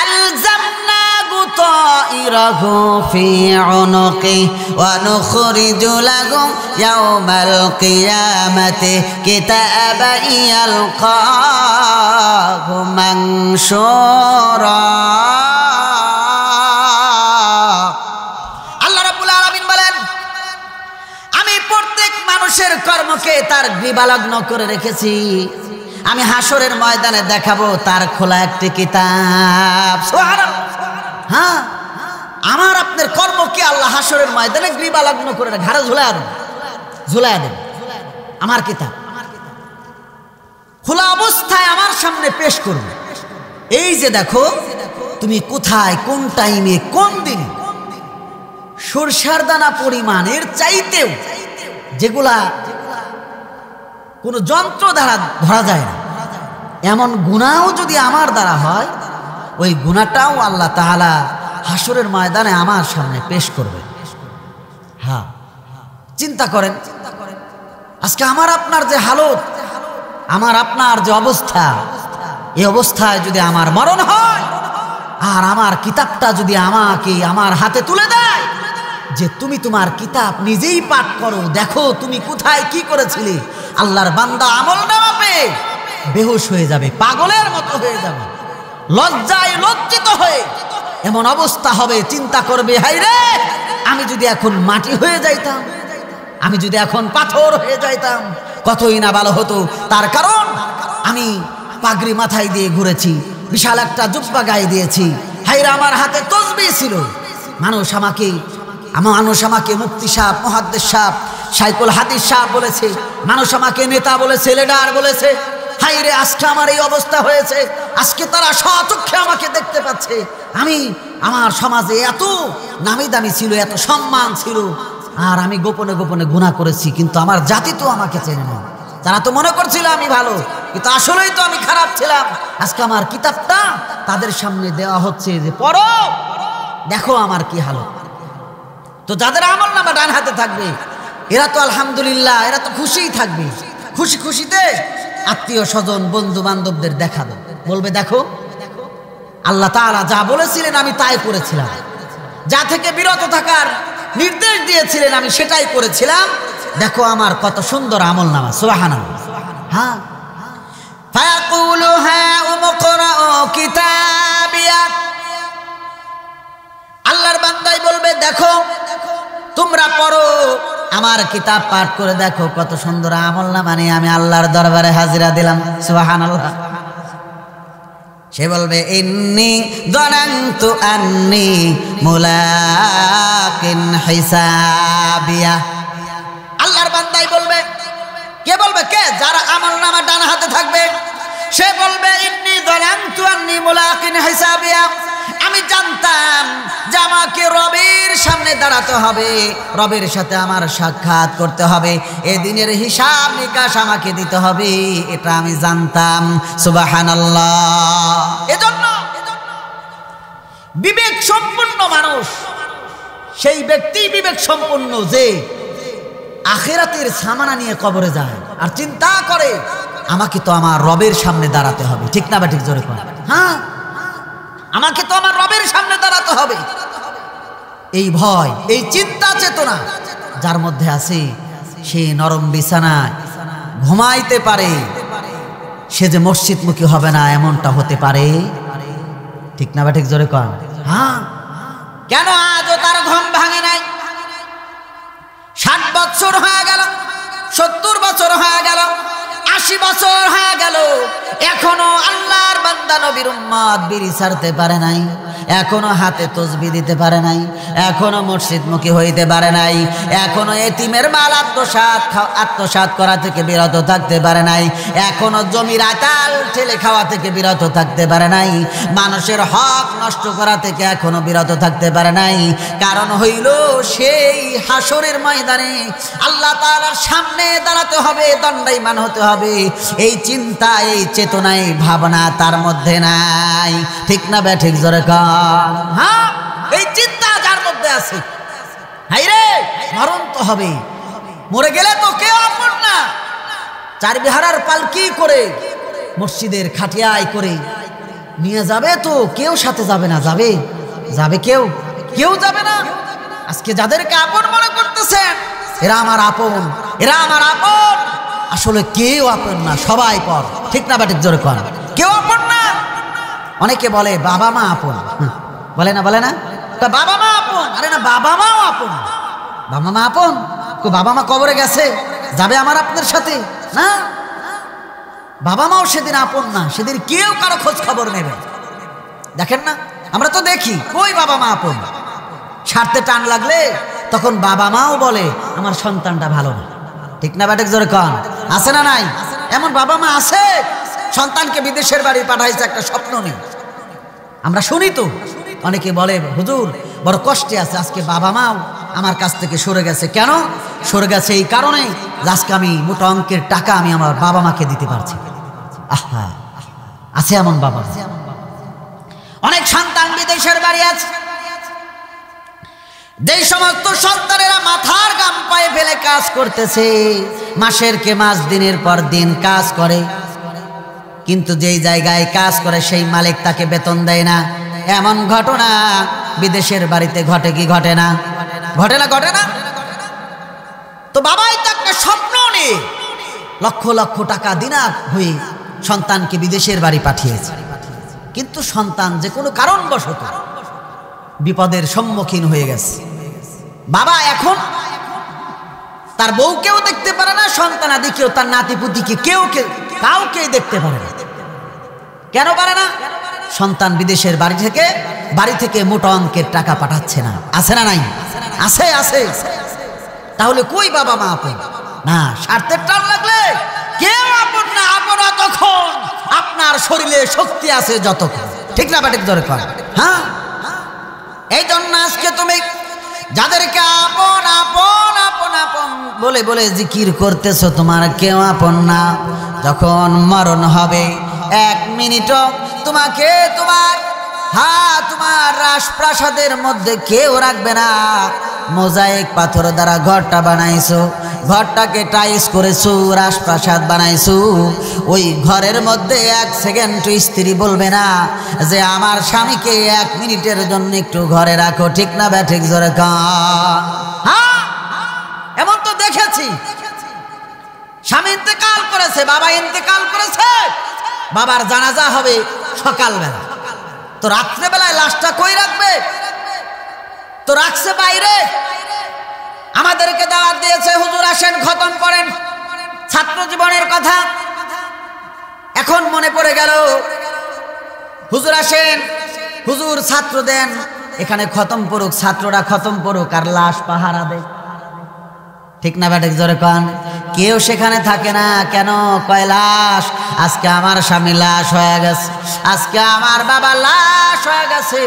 আলজামনাহু তাইরাহু ফি উনুকি ওয়া নুখরিজু লাহু ইয়াওমাল কিয়ামাতি কিতাবান ইয়ালকাহু মানশুরা। আল্লাহ রাব্বুল আলামিন বলেন, আমি প্রত্যেক মানুষের কর্মকে তার গ্রীবালগ্ন করে রেখেছি, আমি হাসরের ময়দানে দেখাবো তার খোলা একটি কিতাব। সুবহানাল্লাহ। হ্যাঁ, আমার আপনার কর্মকে আল্লাহ হাসরের ময়দানে গ্রীবালগ্ন করে ঘাড়ে ঝুলায় দেন, আমার কিতাব খোলা অবস্থায় আমার সামনে পেশ করবে, এই যে দেখো তুমি কোথায়, কোন টাইমে, কোন দিন। সরষার দানা পরিমাণের চাইতেও যেগুলা কোনো যন্ত্র দ্বারা ধরা যায় না, এমন গুনাহও যদি আমার দ্বারা হয়, ওই গুনাহটাও আল্লাহ তাআলা হাসরের ময়দানে আমার সামনে পেশ করবে। হ্যাঁ, চিন্তা করেন আজকে আমার আপনার যে হালত, আমার আপনার যে অবস্থা, এই অবস্থায় যদি আমার মরণ হয় আর আমার কিতাবটা যদি আমাকে আমার হাতে তুলে দেয় যে তুমি তোমার কিতাব নিজেই পাঠ করো, দেখো তুমি কোথায় কি করেছিলে, আল্লাহর বান্দা আমলনামা পেয়ে বেহুশ হয়ে যাবে, পাগলের মতো হয়ে যাবে, লজ্জায় লজ্জিত হয়ে এমন অবস্থা হবে, চিন্তা করবে হায়রে আমি যদি এখন মাটি হয়ে যাইতাম, আমি যদি এখন পাথর হয়ে যাইতাম কতই না ভালো হতো। তার কারণ আমি পাগড়ি মাথায় দিয়ে ঘুরেছি, বিশাল একটা জুব্বা গায়ে দিয়েছি, হায়রে আমার হাতে তসবিহ ছিল, মানুষ আমাকে মুফতি সাহেব, মুহাদ্দিস সাহেব, শাইখুল হাদিস সাহেব বলেছে, মানুষ আমাকে নেতা বলেছে, লিডার বলেছে। হায়রে আজকে আমার এই অবস্থা হয়েছে, আজকে তারা স্বচক্ষে আমাকে দেখতে পাচ্ছে। আমার সমাজে এত নামি দামি ছিল, এত সম্মান ছিল, আর আমি গোপনে গোপনে গুনাহ করেছি, কিন্তু আমার জাতি তো আমাকে চেনে না। তারা তো মনে করছিল আমি ভালো, কিন্তু আসলেই তো আমি খারাপ ছিলাম। আজকে আমার কিতাবটা তাদের সামনে দেওয়া হচ্ছে যে পড়ো, দেখো আমার কি হালত। তো যাদের আমলনামা ডান হাতে থাকবে এরা তো আলহামদুলিল্লাহ, এরা তো খুশিই থাকবে, খুশি খুশিতে আত্মীয় স্বজন বন্ধু বান্ধবদের দেখাবে, বলবে দেখো আল্লাহ তাআলা যা বলেছিলেন আমি তাই করেছিলাম, যা থেকে বিরত থাকার নির্দেশ দিয়েছিলেন আমি সেটাই করেছিলাম, দেখো আমার কত সুন্দর আমলনামা। সুবহানাল্লাহ। হ্যাঁ, ফায়াকুলু হাউম ইকরাউ কিতাবিয়া, আল্লাহর বান্দাই বলবে দেখো তোমরা পড়ো, আমার কিতাব পাঠ করে দেখো কত সুন্দর আমলনামা নিয়ে আমি আল্লাহর দরবারে হাজিরা দিলাম। সুবহানাল্লাহ। সে বলবে ইন্নী যানানতু আন্নী মুলাকিন হিসাবিয়া। আল্লাহর বান্দাই বলবে, কে বলবে? কে? যারা আমলনামা ডান হাতে থাকবে সে বলবে ইন্নী যানানতু আন্নী মুলাকিন হিসাবিয়া, আমি জানতাম যে আমাকে রবের সামনে দাঁড়াতে হবে, রবের সাথে আমার সাক্ষাৎ করতে হবে, এদিনের হিসাব নিকাশ আমাকে দিতে হবে, এটা আমি জানতাম। সুবহানাল্লাহ। এজন্য বিবেক সম্পন্ন মানুষ সেই ব্যক্তি বিবেক সম্পন্ন যে আখিরাতের সামানা নিয়ে কবরে যায় আর চিন্তা করে আমাকে তো আমার রবের সামনে দাঁড়াতে হবে। ঠিক না বা ঠিক? জোরে কোন? হ্যাঁ, আমাকে তো আমার রবের সামনে দাঁড়াতে হবে। এই ভয়, এই চিন্তা চেতনা যার মধ্যে আছে সে নরম বিছানায় ঘুমাইতে পারে, সে যে মসজিদমুখী হবে না এমনটা হতে পারে। ঠিক না বা ঠিক? জোরে কোন? হ্যাঁ। কেন আজও তার ঘুম ভাঙে নাই? 60 বছর হয়ে গেল, 70 বছর হয়ে গেল, 80 বছর হয়ে গেল, এখনো আল্লাহর বান্দা নবীর উম্মত বিড়ি ছাড়তে পারে নাই, এখনো হাতে তসবিহ দিতে পারে নাই, এখনো মসজিদমুখী হইতে পারে নাই, এখনো এতিমের মাল আত্মসাৎ করা থেকে বিরত থাকতে পারে নাই, এখনো জমির আতাল ঠেলে খাওয়া থেকে বিরত থাকতে পারে নাই, মানুষের হক নষ্ট করা থেকে এখনো বিরত থাকতে পারে নাই। কারণ হইল সেই হাসরের ময়দানে আল্লাহ তাআলার সামনে দাঁড়াতে হবে, দণ্ডায়মান হতে হবে। এই চিন্তা, এই চেতনা, এই ভাবনা তার মধ্যে নাই। ঠিক না বে ঠিক? জোরে কর। হ্যাঁ, এই চিন্তা যার মধ্যে আছে, হায়রে মরণ তো হবে, মরে গেলে তো কেউ আপন না। চার বিহারার পালকি করে মসজিদের খাটিয়ায় করে নিয়ে যাবে তো কেউ সাথে যাবে না? যাবে? যাবে কেউ? কেউ যাবে না। আজকে যাদেরকে আপন মনে করতেছেন এরা আমার আপন, এরা আমার আপন, আসলে কেউ আপন না, সবাই পর। ঠিক না বাটিক? জোরে কর। কেউ আপন না। অনেকে বলে বাবা মা আপন, বলে না? বলে না? বাবা মা আপন। আরে না, বাবা মাও আপন। বাবা মা আপন? বাবা মা কবরে গেছে, যাবে আমার আপনার সাথে? না, বাবা মাও সেদিন আপন না, সেদিন কেউ কারো খোঁজ খবর নেবে। দেখেন না, আমরা তো দেখি কই বাবা মা আপন। স্বার্থে টান লাগলে তখন বাবা মাও বলে আমার সন্তানটা ভালো না। ঠিক না বাটিক? জোরে কন। আছে না নাই? এমন বাবা মা আছে সন্তানকে বিদেশের বাড়ি পাঠাইছে, একটা স্বপ্ন নেই। আমরা শুনি তো, অনেকে বলে হুজুর বড় কষ্টে আছে, আজকে বাবা মাও আমার কাছ থেকে সরে গেছে। কেন সরে গেছে? এই কারণে যে আজকে আমি মোটা অঙ্কের টাকা আমি আমার বাবা মাকে দিতে পারছি। আহা, আছে এমন বাবা। অনেক সন্তান বিদেশের বাড়ি আছে, যে সমস্ত সন্তানেরা মাথার গাম পায়ে ফেলে কাজ করতেছে, মাসের কে মাস দিনের পর দিন কাজ করে, কিন্তু যেই জায়গায় কাজ করে সেই মালিক তাকে বেতন দেয় না। এমন ঘটনা বিদেশের বাড়িতে ঘটে কি ঘটে না? ঘটে না? ঘটে না? তো বাবাই তো একটা স্বপ্ন নিয়ে লক্ষ লক্ষ টাকা দিনার হয়ে সন্তানকে বিদেশের বাড়ি পাঠিয়েছে, কিন্তু সন্তান যে কোনো কারণবশত বিপদের সম্মুখীন হয়ে গেছে। বাবা এখন তার বউকেও দেখতে পারে না, সন্তানাদিকেও, তার নাতিপুতিকে কাউকে দেখতে পারে না। কেন পারে না? সন্তান বিদেশের বাড়ি থেকে মোটা অঙ্কের টাকা পাঠাচ্ছে না। আছে না নাই? আছে, আছে। তাহলে কই বাবা মা আপন? না, স্বার্থের টান লাগলে কেউ আপন না। আপন তখন আপনার শরীরে শক্তি আছে যতক্ষণ, ঠিক না বাটিক ধরে কর। হ্যাঁ, এই জন্য আজকে তুমি যাদেরকে আপন আপন আপন আপন বলে বলে জিকির করতেছো, তোমার কেউ আপন না। যখন মরণ হবে, 1 মিনিটও তোমাকে তোমার রাজপ্রাসাদের মধ্যে কেউ রাখবে না। মোজাইক পাথর দ্বারা ঘরটা বানাইছো, ঘরটাকে টাইস করেছো, রাজপ্রাসাদ বানাইছো। ওই ঘরের মধ্যে 1 সেকেন্ড স্ত্রী বলবে না যে আমার স্বামীকে 1 মিনিটের জন্য একটু ঘরে রাখো, ঠিক না বে ঠিক জোরে কান? হ্যাঁ, এমন তো দেখেছি। স্বামী ইন্তেকাল করেছে, বাবা ইন্তেকাল করেছে, বাবার জানাজা হবে সকালবেলা, তো রাত্রেবেলায় লাশটা কই রাখবে? তো রাখছে বাইরে। আমাদেরকে দাওয়াত দিয়েছে, হুজুর আসেন খতম করেন ছাত্র জীবনের কথা। এখন মনে পড়ে গেল, হুজুর আসেন, হুজুর ছাত্র দেন, এখানে খতম পড়ুক, ছাত্ররা খতম পড়ুক আর লাশ পাহারা দেয়, ঠিক না ব্যাটিক জোরে কান? কেউ সেখানে থাকে না। কেন? কয় লাশ, আজকে আমার স্বামী লাশ হয়ে গেছে, আজকে আমার বাবা লাশ হয়ে গেছে,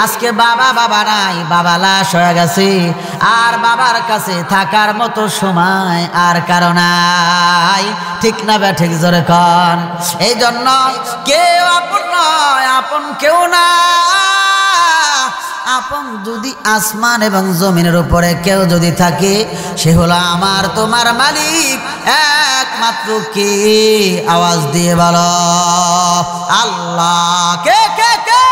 আজকে বাবা নাই, বাবা লাশ হয়ে গেছে, আর বাবার কাছে থাকার মতো সময় আর কারো নাই, ঠিক না ব্যাটিক জোরে কান? এই জন্য কেউ আপন নয়, আপন কেউ না। আপন যদি আসমান এবং জমিনের উপরে কেউ যদি থাকে, সে হলো আমার তোমার মালিক একমাত্র। কে? আওয়াজ দিয়ে বলো আল্লাহ। কে কে কে?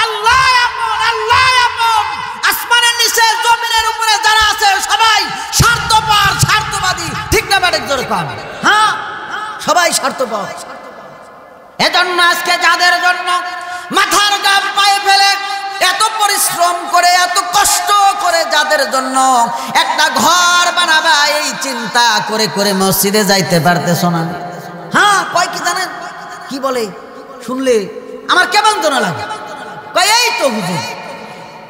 আল্লাহ আপন, আল্লাহ আপন। আসমানের নিচে জমিনের উপরে যারা আছে সবাই স্বার্থপর, স্বার্থবাদী, ঠিক না ব্যাটিক জোরে কান? হ্যাঁ, সবাই স্বার্থপর। এজন্য আজকে যাদের জন্য মাথার গাম পায়ে ফেলে এত পরিশ্রম করে, এত কষ্ট করে, যাদের জন্য একটা ঘর বানাবা এই চিন্তা করে করে মসজিদে যাইতে পারতেছ না। হ্যাঁ, কয় কি জানেন? কি বলে শুনলে আমার কেমন যেন লাগে। কয় এই তো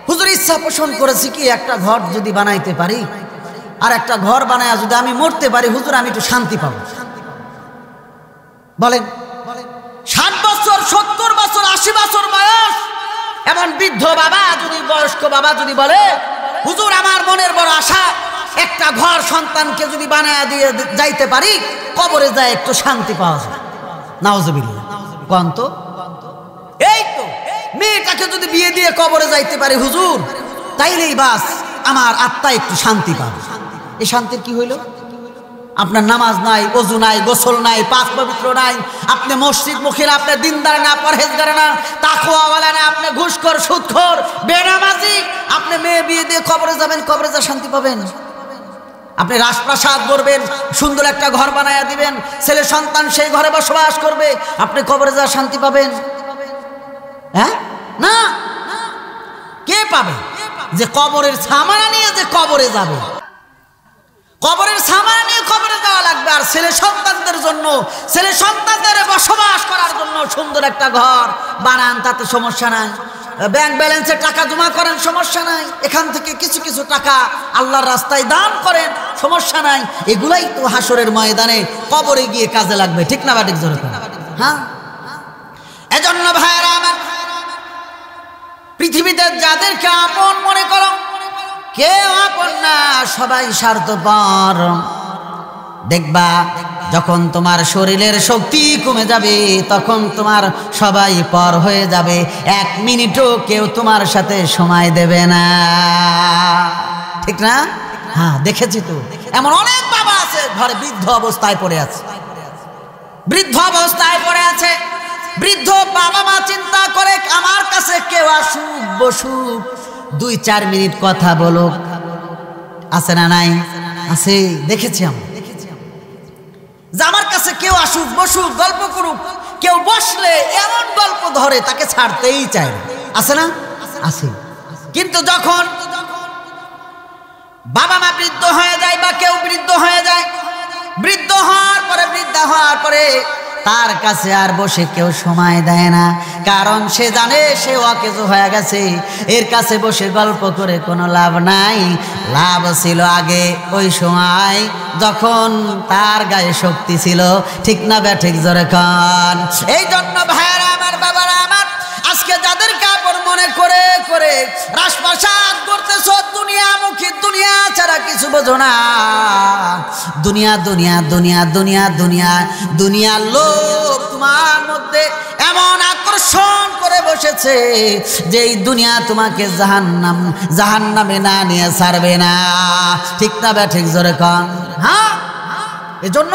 হুজুর ইচ্ছা পোষণ করেছি কি একটা ঘর যদি বানাইতে পারি, আর একটা ঘর বানায় যদি আমি মরতে পারি, হুজুর আমি একটু শান্তি পাবো। বলেন 60 বছর, 70 বছর, 80 বছর বয়স, এমন বৃদ্ধ বাবা যদি, বয়স্ক বাবা যদি বলে হুজুর আমার মনের বড় আশা একটা ঘর সন্তানকে যদি বানায় দিয়ে যাইতে পারি, কবরে যায় একটু শান্তি পাওয়া যায়। নাউজুবিল্লাহ। কোন তো এই তো মেয়েটাকে যদি বিয়ে দিয়ে কবরে যাইতে পারি হুজুর, তাইলেই বাস আমার আত্মা একটু শান্তি পাবে। এই শান্তির কি হইল? আপনার নামাজ নাই, ওযু নাই, গোসল নাই, পাক পবিত্র নাই, আপনি মসজিদ মুখী না, আপনি দিনদার না, পরহেজগার না, তাকওয়াওয়ালা না, আপনি ঘুষখোর, সুদখোর, বেনামাজি, আপনি মেয়ে বিয়ে দিয়ে কবরে যাবেন, কবরে যা শান্তি পাবেন? আপনি রাজপ্রাসাদ গড়বেন, সুন্দর একটা ঘর বানায়া দিবেন, ছেলে সন্তান সেই ঘরে বসবাস করবে, আপনি কবরে যা শান্তি পাবেন? হ্যাঁ, না। কে পাবে? যে কবরের সামানা নিয়ে যে কবরে যাবে, কবরের সামানা নিয়ে কবরে যাওয়া লাগবে। আর ছেলে সন্তানদের জন্য, ছেলে সন্তানদের বসবাস করার জন্য সুন্দর একটা ঘর বানান, তাতে সমস্যা নাই। ব্যাংক ব্যালেন্সে টাকা জমা করেন, সমস্যা নাই। এখান থেকে কিছু কিছু টাকা আল্লাহর রাস্তায় দান করেন, সমস্যা নাই, এগুলাই তো হাসরের ময়দানে কবরে গিয়ে কাজে লাগবে, ঠিক না বাটিক জোরে? হ্যাঁ, এজন্য ভাইরা আমার, পৃথিবীতে যাদেরকে আপন মনে করো, কেউ আপন না, সবাই স্বার্থপর। দেখবা যখন তোমার শরীরের শক্তি কমে যাবে, তখন তোমার সবাই পর হয়ে যাবে, 1 মিনিটও কেউ তোমার সাথে সময় দেবে না, ঠিক না? হ্যাঁ, দেখেছি তো, এমন অনেক বাবা আছে ঘরে বৃদ্ধ অবস্থায় পড়ে আছে, বৃদ্ধ অবস্থায় পড়ে আছে। বৃদ্ধ বাবা মা চিন্তা করে আমার কাছে কেউ আসুক, বসুক, 2-4 মিনিট কথা বলুক, আছে না নাই? আছে, দেখেছি আমরা যে আমার কাছে কেউ আসুক, বসুক, গল্প করুক। কেউ বসলে এমন গল্প ধরে তাকে ছাড়তেই চায় না, আছে না? আছে। কিন্তু যখন বাবা মা বৃদ্ধ হয়ে যায় বা কেউ বৃদ্ধ হয়ে যায়, বৃদ্ধ হওয়ার পরে, বৃদ্ধা হওয়ার পরে তার কাছে আর বসে কেউ সময় দেয় না, কারণ সে জানে সে অকেজ হয়ে গেছে, এর কাছে বসে গল্প করে কোনো লাভ নাই। লাভ ছিল আগে ওই সময় যখন তার গায়ে শক্তি ছিল, ঠিক না ব্যাঠিক জোরে খান? এই জন্য ভাইয়েরা আমার, বাবারা আমার, আজকে যাদেরকে আপন মনে করে করে রাজপ্রাসাদ করতেছ, দুনিয়ামুখী, দুনিয়া ছাড়া কিছু বোঝো না, দুনিয়া দুনিয়া দুনিয়া দুনিয়া দুনিয়া দুনিয়ার লোভ তোমার মধ্যে এমন আকর্ষণ করে বসেছে যে এই দুনিয়া তোমাকে জাহান্নামে না নিয়ে ছাড়বে না, ঠিক না ব্যাঠিক জোরে কন? হ্যাঁ, এজন্য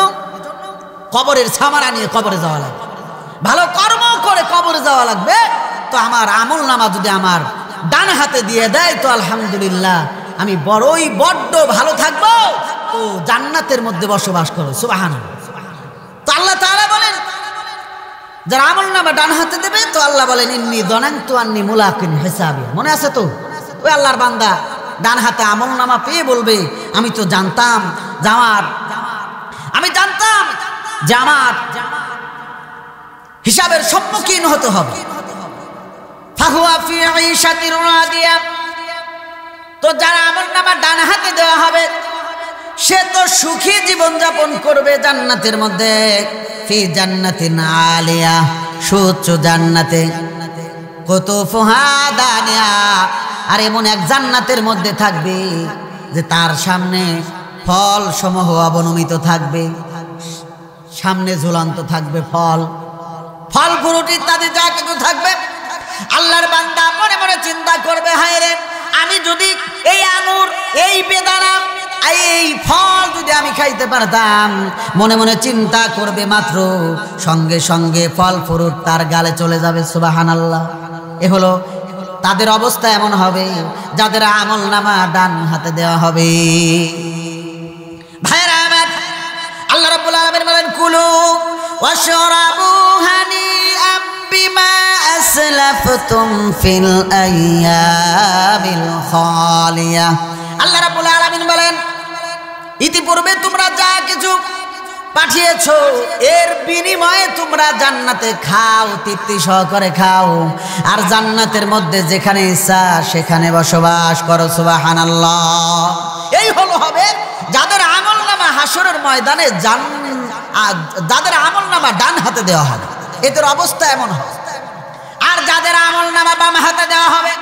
কবরের ছামারা নিয়ে কবরে যাওয়া লাগবে, ভালো কর্ম করে কবরে যাওয়া লাগবে। তো আমার আমল নামা যদি আমার ডান হাতে দিয়ে দেয় তো আলহামদুলিল্লাহ, আমি বড্ড ভালো থাকবো, তো জান্নাতের মধ্যে বসবাস করো, সুবহানাল্লাহ। তো আল্লাহ তাআলা বলেন, যারা আমল নামা ডান হাতে দেবে, তো আল্লাহ বলেন ইন্নী যানানতু আন্নী মুলাকিন হিসাবি। মনে আছে তো? ওই আল্লাহর বান্দা ডান হাতে আমল নামা পেয়ে বলবে, আমি তো জানতাম যে আমার হিসাবের সম্মুখীন হতে হবে। ফাহুয়া ফি ঈশাতির রাদিয়া। তো যারা আমল নামা ডান হাতে দেওয়া হবে, সে তো সুখী জীবন যাপন করবে জান্নাতের মধ্যে, ফি জান্নাতিন আলিয়া, সুউচ্চ জান্নাতে, কুতুফুহা দানিয়া। আর এমন এক জান্নাতের মধ্যে থাকবে যে তার সামনে ফল সমূহ অবনমিত থাকবে, সামনে ঝুলন্ত থাকবে ফল ফ্রুট ইত্যাদি যা কিছু থাকবে। আল্লাহর বান্দা মনে মনে চিন্তা করবে, হায় রে, আমি যদি এই আঙুর, এই বেদানা, এই ফল যদি আমি খাইতে পারতাম। মনে মনে চিন্তা করবে মাত্র, সঙ্গে সঙ্গে ফল ফ্রুট তার গালে চলে যাবে, সুবহানাল্লাহ। এ হলো তাদের অবস্থা, এমন হবে যাদের আমল নামা ডান হাতে দেওয়া হবে। ভাইরা আমার, আল্লাহ রাব্বুল আলামিন বলেন, কুলু ওয়াশরাবু হানিআম বিমা আসলাফতুম ফিল আইয়ামিল খালিয়া। আল্লাহ রাব্বুল আলামিন বলেন, ইতিপূর্বে তোমরা যা কিছু পাঠিয়েছো, এর বিনিময়ে তোমরা জান্নাতে খাও, তৃপ্তি সহকারে খাও, আর জান্নাতের মধ্যে যেখানে ইচ্ছা সেখানে বসবাস করো, সুবহানাল্লাহ। এই হবে যাদের আমল নামা হাসরের ময়দানে যাদের আমল নামা ডান হাতে দেওয়া হবে, এদের অবস্থা এমন হবে। আর যাদের আমল নামা বাম হাতে দেওয়া হবে,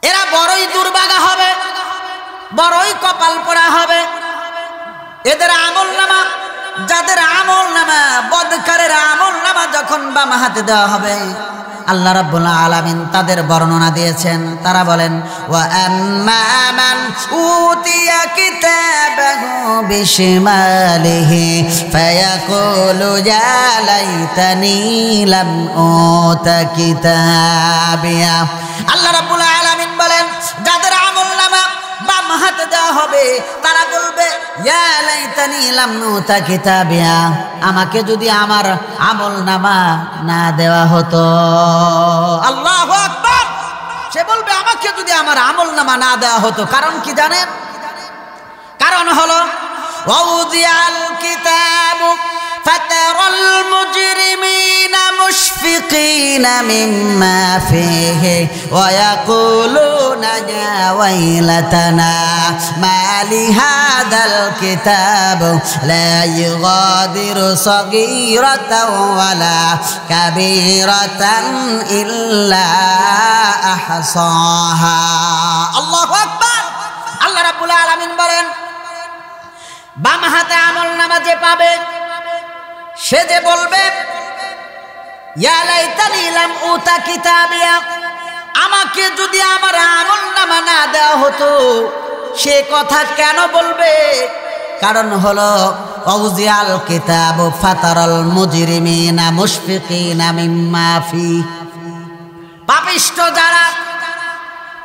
এরা বড়ই দুর্ভাগা হবে, বড়ই কপাল পোড়া হবে। এদের আমল নামা, যাদের আমল নামা বদকারের আমল নামা যখন বাম হাতে দেওয়া হবে, আল্লাহ রাব্বুল আলামিন তাদের বর্ণনা দিয়েছেন। তারা বলেন, ওয়া আম্মা মান উতিয়া কিতাবাহু বিশিমালিহি ফায়াকুলু ইয়া লাইতানি লাম উতা কিতাবিয়া। আল্লাহ রাব্বুল আলামিন বলেন, যাদের আমল নামা বাম হাতে দেওয়া হবে, তারা বলবে, ইয়া লাইতানি লাম উতা কিতাবিয়া, আমাকে যদি আমার আমল নামা না দেওয়া হতো। আল্লাহু আকবার। সে বলবে, আমাকে যদি আমার আমল নামা না দেওয়া হতো। কারণ কি জানেন? কারণ হলো ওয়াউদিয়াল কিতাবু ফাতারাল মুজরিমিনা মুশফিকিনা মিম্মা ফিহি ওয়া ইয়াকুলুনা ইয়া ওয়াইলাতানা মা লিহাদাল কিতাব লা ইউগাদিরু সাগীরাতান ওয়ালা কাবীরাতান ইল্লা আহসাহা। আল্লাহু আকবার। আল্লাহ রাব্বুল আলামিন বলেন, বাম হাতে আমলনামা যে পাবে সে যে বলবে ইয়া লাইতানি লাম উতা কিতাবিয়া, আমাকে যদি আমার আমলনামা না দেওয়া হতো। সে কথা কেন বলবে? কারণ হলো ওয়াউজিয়াল কিতাব ফাতারাল মুজরিমিনা মুশফিকিনা মিম্মা ফি, পাপিষ্ঠ যারা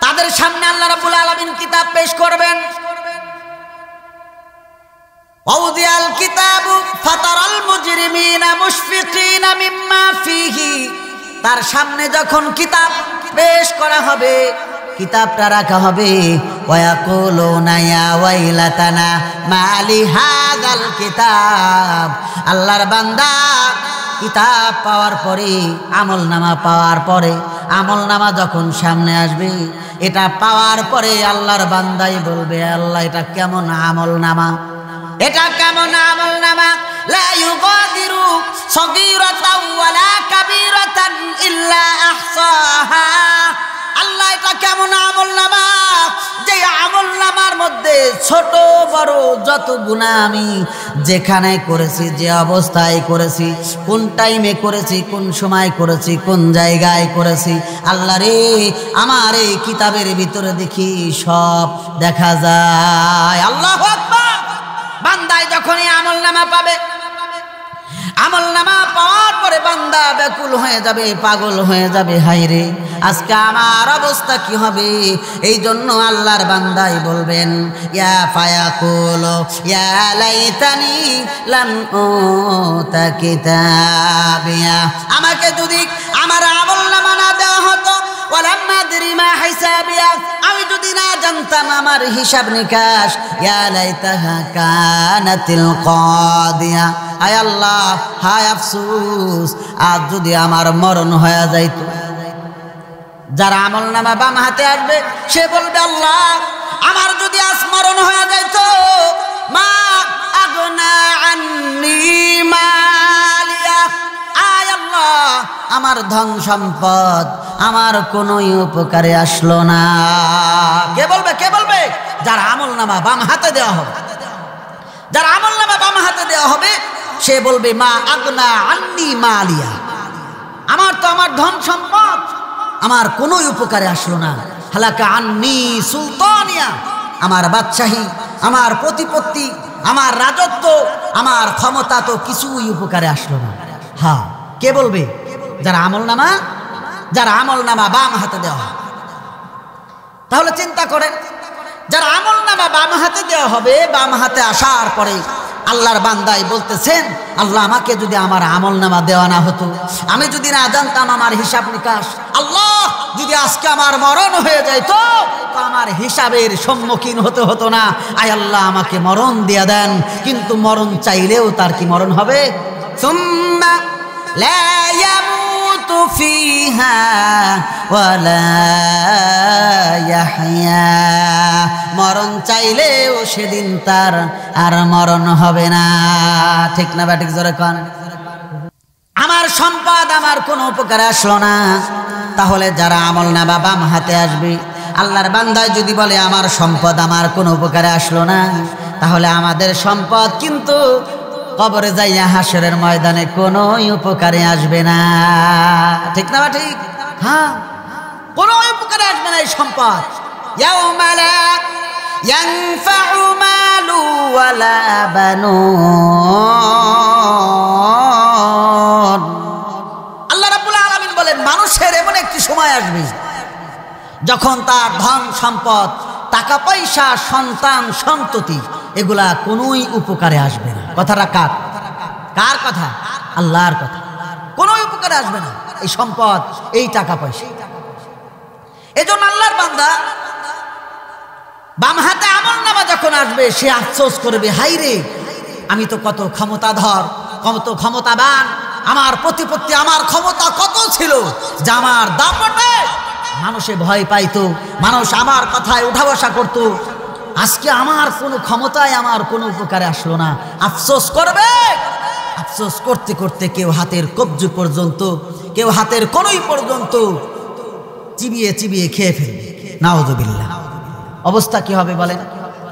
তাদের সামনে আল্লাহ রাব্বুল আলামিন কিতাব পেশ করবেন। ওয়াউদিয়াল কিতাবু ফাতারাল মুজরিমিনা মুশফিকিনা মিম্মা ফিহি, তার সামনে যখন কিতাব পেশ করা হবে, কিতাবটা রাখা হবে, ওয়া ইয়াকুলুনা ইয়া ওয়াইলাতানা মা লিহাদাল কিতাব, আল্লাহর বান্দা কিতাব পাওয়ার পরে, আমলনামা পাওয়ার পরে, আমলনামা যখন সামনে আসবে, এটা পাওয়ার পরে আল্লাহর বান্দাই বলবে, আল্লাহ এটা কেমন আমলনামা, এটা কেমন আমলনামা, লা ইউগাদিরু সাগীরাতান ওয়ালা কাবীরাতান ইল্লা আহসাহা। আল্লাহ এটা কেমন আমলনামা, যে আমলনামার মধ্যে ছোট বড় যত গুনাহ আমি যেখানে করেছি, যে অবস্থায় করেছি, কোন টাইমে করেছি, কোন সময় করেছি, কোন জায়গায় করেছি, আল্লাহ রে আমার এই কিতাবের ভিতরে দেখি সব দেখা যায়। আল্লাহু আকবার। বান্দায় যখন এই আমলনামা পাবে, আমলনামা পাওয়ার পরে বান্দা ব্যাকুল হয়ে যাবে, পাগল হয়ে যাবে, হায়রে আজকে আমার অবস্থা কি হবে। এই জন্য আল্লাহর বান্দাই বলবেন, ইয়া ফায়াকুলু ইয়া লাইতানি লাম উতা কিতাবিয়া, আমাকে যদি আমার আমলনামা না দেওয়া হতো, ওয়ালাম আদরি মা হিসাবিয়া, আমি যদি না জানতাম আমার হিসাব নিকাশ, ইয়া লাইতাহা কানাতিল কাদিয়া, হায় আল্লাহ হায় আফসোস, আজ যদি আমার মরণ হয়ে যাইত। যারা আমলনামা বাম হাতে আসবে সে বলবে, আল্লাহ আমার যদি আজ মরণ হয়ে যাইত, মা আগনা আন্নি মালিয়া, আয় আল্লাহ আমার ধন সম্পদ আমার কোনোই উপকারে আসলো না। কে বলবে? কে বলবে? যার আমলনামা বাম হাতে দেওয়া হবে, যার আমলনামা বাম হাতে দেওয়া হবে সে বলবে, মা আগনা আন্নি মালিয়া, আমার তো আমার ধন সম্পদ আমার কোনোই উপকারে আসলো না। হালাকা আন্নি সুলতানিয়া, আমার বাদশাহী, আমার প্রতিপত্তি, আমার রাজত্ব, আমার ক্ষমতা তো কিছুই উপকারে আসলো না। হ্যাঁ, কে বলবে? যারা আমলনামা, যারা আমলনামা বাম হাতে দেওয়া হবে। তাহলে চিন্তা করেন, যারা আমলনামা বাম হাতে দেওয়া হবে, বাম হাতে আসার পরে আল্লাহর বান্দাই বলতেছেন, আল্লাহ আমাকে যদি আমার আমলনামা দেওয়া না হতো, আমি যদি না জানতাম আমার হিসাব নিকাশ, আল্লাহ যদি আজকে আমার মরণ হয়ে যাইতো, তো আমার হিসাবের সম্মুখীন হতে হতো না। আয় আল্লাহ আমাকে মরণ দিয়া দেন। কিন্তু মরণ চাইলেও তার কি মরণ হবে? সুম্মা লা ইয়ামুতু ফিহা ওয়ালা ইয়াহইয়া, মরণ চাইলেও সেদিন তার আর মরণ হবে না। ঠিক না ব্যাটিক? জোরে কোন। আমার সম্পদ আমার কোনো উপকারে আসলো না, তাহলে যারা আমলনামা বাম হাতে আসবে, আল্লাহর বান্দায় যদি বলে আমার সম্পদ আমার কোনো উপকারে আসলো না, তাহলে আমাদের সম্পদ কিন্তু কবরে যাইয়া হাসরের ময়দানে কোনো উপকারে আসবে না। ঠিক না ঠিক? হ্যাঁ, কোনো উপকারে আসবে না এই সম্পদ। ইয়াউমা লা ইয়ানফাউ মালু ওয়ালা বানুন। আল্লাহ রাব্বুল আলামিন বলেন, মানুষের এমন একটি সময় আসবে যখন তার ধন সম্পদ, টাকা পয়সা, সন্তান সন্ততি এগুলা কোনোই উপকারে আসবে না। কথাটা কার? কার কথা? আল্লাহর কথা। কোনোই উপকারে আসবে না এই সম্পদ, এই টাকা পয়সা। এজন্য আল্লাহর বান্দা বাম হাতে আমলনামা যখন আসবে সে আফসোস করবে, হাই রে আমি তো কত ক্ষমতাধর, কত ক্ষমতাবান, আমার প্রতিপত্তি, আমার ক্ষমতা কত ছিল যে আমার দাপটে মানুষে ভয় পাইতো, মানুষ আমার কথায় উঠা বসা করতো। আজকে আমার কোনো ক্ষমতায় আমার কোনো উপকারে আসলো না, আফসোস করবে। আফসোস করতে করতে কেউ হাতের কবজি পর্যন্ত, কেউ হাতের কনুই পর্যন্ত চিবিয়ে চিবিয়ে খেয়ে ফেলবে। নাউযুবিল্লাহ। অবস্থা কি হবে বলেন?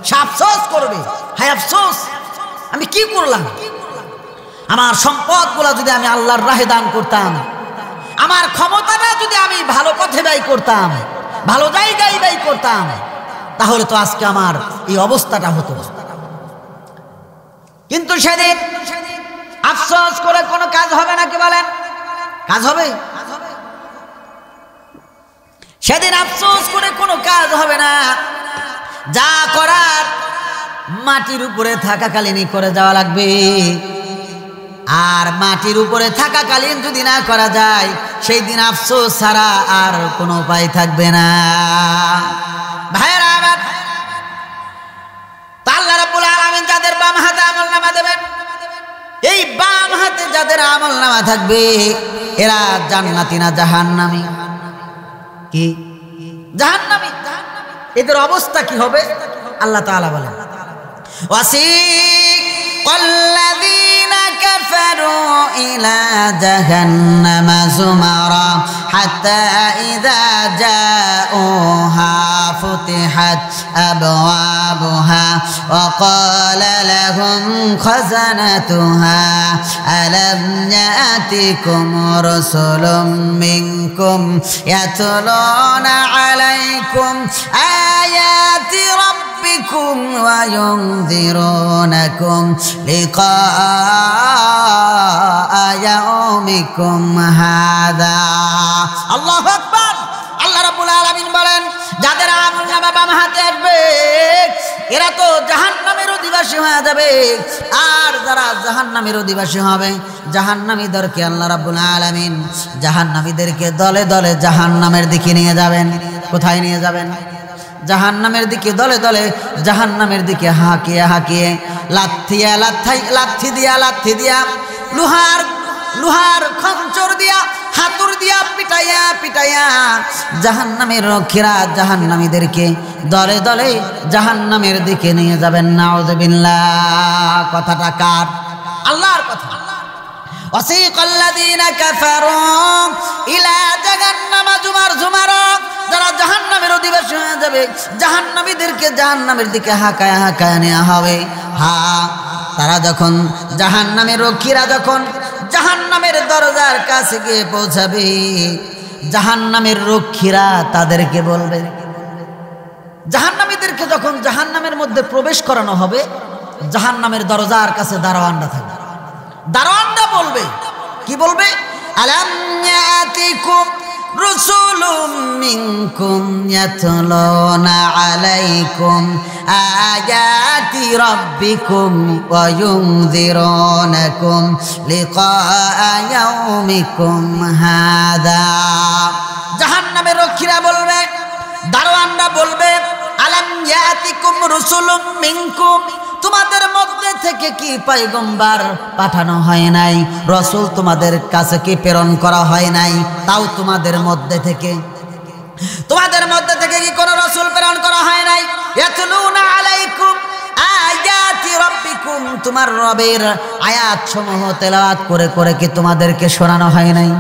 সে আফসোস করবে, হায় আফসোস, আমি কি করলাম? আমার সম্পদগুলো যদি আমি আল্লাহর রাহে দান করতাম, আমার ক্ষমতাটা যদি আমি ভালো পথে ব্যয় করতাম, ভালো জায়গায় ব্যয় করতাম, তাহলে তো আজকে আমার এই অবস্থাটা হতো। কিন্তু সেদিন আফসোস করে কোনো কাজ হবে না, কি বলেন? কাজ হবে? সেদিন আফসোস করে কোনো কাজ হবে না। যা করার মাটির উপরে থাকাকালীনই করে যাওয়া লাগবে। আর মাটির উপরে থাকাকালীন যদি না করা যায়, সেই দিন আফসোস ছাড়া আর কোনো উপায় থাকবে না। ভাইয়েরা আমার, আল্লাহ রাব্বুল আলামিন যাদের বাম হাতে আমলনামা দেবেন, এই বাম হাতে যাদের আমলনামা থাকবে, এরা জান্নাতি না জাহান্নামী? কি জাহান্নামী? এদের অবস্থা কি হবে? আল্লাহ তাআলা বলেন, ওয়াসিকাল্লাযীনা কাফারু ইলা জাহান্নামা যুমারা হাত্তা ইযা জাউহা ফুতিহাত আবওয়াবুহা ওয়া ক্বালা লাহুম খাযানাতুহা আলাম ইয়াতিকুম রাসূলুম মিনকুম ইয়াতলুনা আলাইকুম আয়াতি রাব্বিকুম ওয়া ইউনযিরুনাকুম লিকাআ ইয়াউমিকুম হাযা। আল্লাহু আকবার। আল্লাহ রাব্বুল আলামিন বলেন, যাদের আমলনামা বাম হাতে আসবে এরা তো জাহান্নামের অধিবাসী হয়ে যাবে। আর যারা জাহান্নামের অধিবাসী হবে, জাহান্নামীদেরকে আল্লাহ রাব্বুল আলামিন জাহান্নামীদেরকে দলে দলে জাহান্নামের দিকে নিয়ে যাবেন। কোথায় নিয়ে যাবেন? জাহান্নামের দিকে, দলে দলে জাহান্নামের দিকে হাঁকিয়ে হাঁকিয়ে, লাথি দিয়া লোহার খঞ্চর দিয়া, হাতুর দিয়া পিটাইয়া পিটাইয়া জাহান্নামের রক্ষীরা জাহান্নামীদেরকে দলে দলে জাহান্নামের দিকে নিয়ে যাবেন। নাউযুবিল্লাহ। কথাটা কার? আল্লাহর কথা। ওয়াসিকাল্লাযীনা কাফারু ইলা জাহান্নামা যুমারা, যারা জাহান্নামের অধিবাসী হয়ে যাবে, জাহান্নামীদেরকে জাহান্নামের দিকে হাঁকায় হাঁকায় নেওয়া হবে। তারা যখন জাহান্নামের রক্ষীরা যখন জাহান্নামের দরজার কাছে গিয়ে পৌঁছাবে, জাহান্নামের রক্ষীরা তাদেরকে বলবে, জাহান্নামীদেরকে যখন জাহান্নামের মধ্যে প্রবেশ করানো হবে, জাহান্নামের দরজার কাছে দারোয়ানরা থাকবে। দারোয়ানরা বলবে, কি বলবে? আলাম ইয়াতিকুম রাসূলুম মিনকুম ইয়াতলুনা আলাইকুম আয়াতি রাব্বিকুম ওয়া ইউনযিরুনাকুম লিকাআ ইয়াউমিকুম হাযা। জাহান্নামের রক্ষীরা বলবে, দারোয়ানরা বলবে, আলাম ইয়াতিকুম রাসূলুম মিনকুম, তোমাদের মধ্যে থেকে কি পয়গম্বর পাঠানো হয় নাই? রাসূল তোমাদের কাছে কি প্রেরণ করা হয় নাই? তাও তোমাদের মধ্যে থেকে কি কোনো রাসূল প্রেরণ করা হয় নাই? ইয়াতলুনা আলাইকুম আয়াতি রাব্বিকুম, তোমার রবের আয়াত সমূহ তেলাওয়াত করে করে কি তোমাদেরকে শোনানো হয় নাই?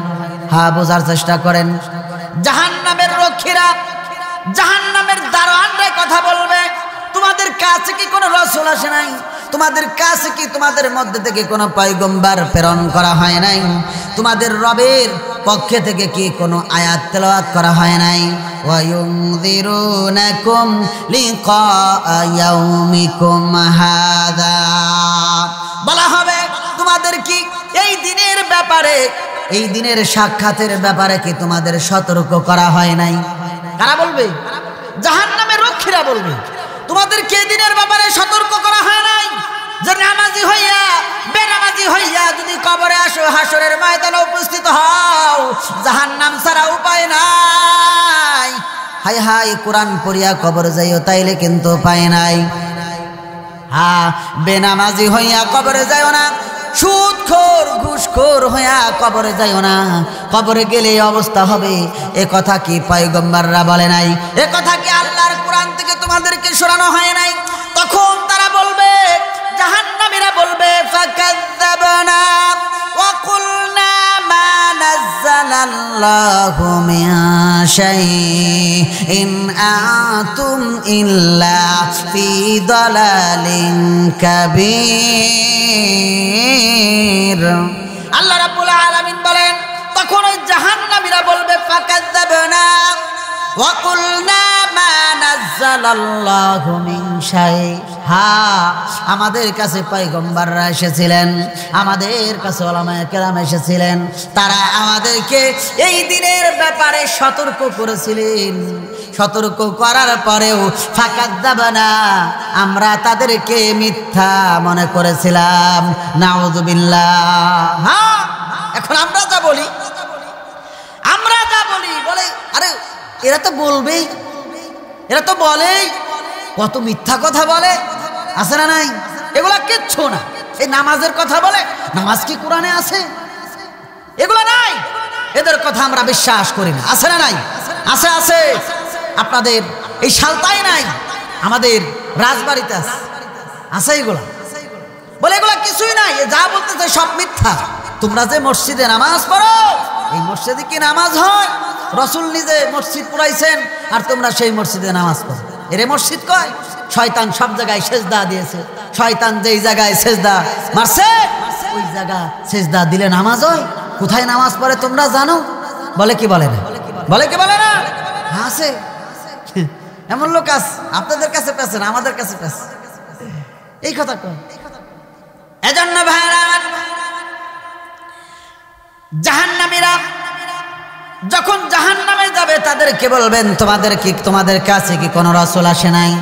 হ্যাঁ, বোঝার চেষ্টা করেন। জাহান্নামের রক্ষীরা, জাহান্নামের দারোয়ানরা কথা বলবে, তোমাদের কাছে কি কোনো রাসূল আসে নাই? তোমাদের কাছে কি তোমাদের মধ্যে থেকে কোনো পয়গম্বর প্রেরণ করা হয় নাই? তোমাদের রবের পক্ষে থেকে কি কোনো আয়াত তেলাওয়াত করা হয় নাই? ওয়া ইউনযিরুনাকুম লিকাআ ইয়াউমিকুম হাযা, বলা হবে তোমাদের কি এই দিনের ব্যাপারে, এই দিনের সাক্ষাতের ব্যাপারে কি তোমাদের সতর্ক করা হয় নাই? কারা বলবে? জাহান্নামের রক্ষীরা বলবে, তোমাদেরকে এই দিনের ব্যাপারে সতর্ক করা হয় নাই যে নামাজি হইয়া বেনামাজি হইয়া যদি কবরে আসো, হাসরের ময়দানে উপস্থিত হও, জাহান্নাম ছাড়া উপায় নাই। হায় হায়, কোরআন পড়িয়া কবর যাইও, তাইলে কিন্তু উপায় নাই। বেনামাজি হইয়া কবরে যাইও না, সুদখোর ঘুষখোর হইয়া কবরে যাইও না, কবরে গেলে অবস্থা হবে। এ কথা কি পয়গম্বররা বলে নাই? এ কথা কি আল্লাহর কোরআন থেকে তোমাদেরকে শোনানো হয় নাই? তখন তারা বলবে, জাহান্নামীরা বলবে, ফাকাযযাবনা ওয়া কুলনা মা নাযালাল্লাহু মিন শাইইন আনতুম ইল্লা ফি দালালিন কাবীর। আল্লাহ রাব্বুল আলামিন বলেন, তখন ওই জাহান্নামীরা বলবে, ফাকাযযাবনা ওয়া কুলনা মা নাযালাল্লাহু মিন শাই। হ্যাঁ, আমাদের কাছে পয়গম্বররা এসেছিলেন, আমাদের কাছে উলামায়ে কেরাম এসেছিলেন, তারা আমাদেরকে এই দিনের ব্যাপারে সতর্ক করেছিলেন। সতর্ক করার পরেও ফাকাযযাবনা, আমরা তাদেরকে মিথ্যা মনে করেছিলাম। নাউযুবিল্লাহ। হ্যাঁ, এখন আমরা যা বলি বলে, আরে এরা তো বলবেই, এরা তো বলেই, কত মিথ্যা কথা বলে, আছে না নাই? এগুলা কিচ্ছু না। এই নামাজের কথা বলে, নামাজ কি কোরআনে আছে? এগুলা নাই, এদের কথা আমরা বিশ্বাস করি না। আছে না নাই? আছে, আছে। আপনাদের এই সালতাই নাই, আমাদের রাজবাড়িতে আছে, আছে এগুলা। বলে এগুলা কিছুই নাই, যা বলতেছে সব মিথ্যা। তোমরা যে মসজিদে নামাজ পড়ো, এই মসজিদে কি নামাজ হয়? রাসূল নিজে মসজিদ পুরাইছেন, আর তোমরা সেই মসজিদে নামাজ পড়ো। এরে মসজিদ কয়? শয়তান সব জায়গায় সেজদা দিয়েছে। শয়তান যেই জায়গায় সেজদা মারছে, ওই জায়গা সেজদা দিলে নামাজ হয়। কোথায় নামাজ পড়ে তোমরা জানো? বলে কি বলে না? বলে কি বলে না? আছে এমন লোক আছে, আপনাদের কাছে পেছে না, আমাদের কাছে পেছে এই কথা কয়। এজন্য ভাইরা, জাহান্নামীরা যখন জাহান্নামে যাবে, তাদেরকে বলবেন, তোমাদের কাছে কি কোনো রাসূল আসে নাই?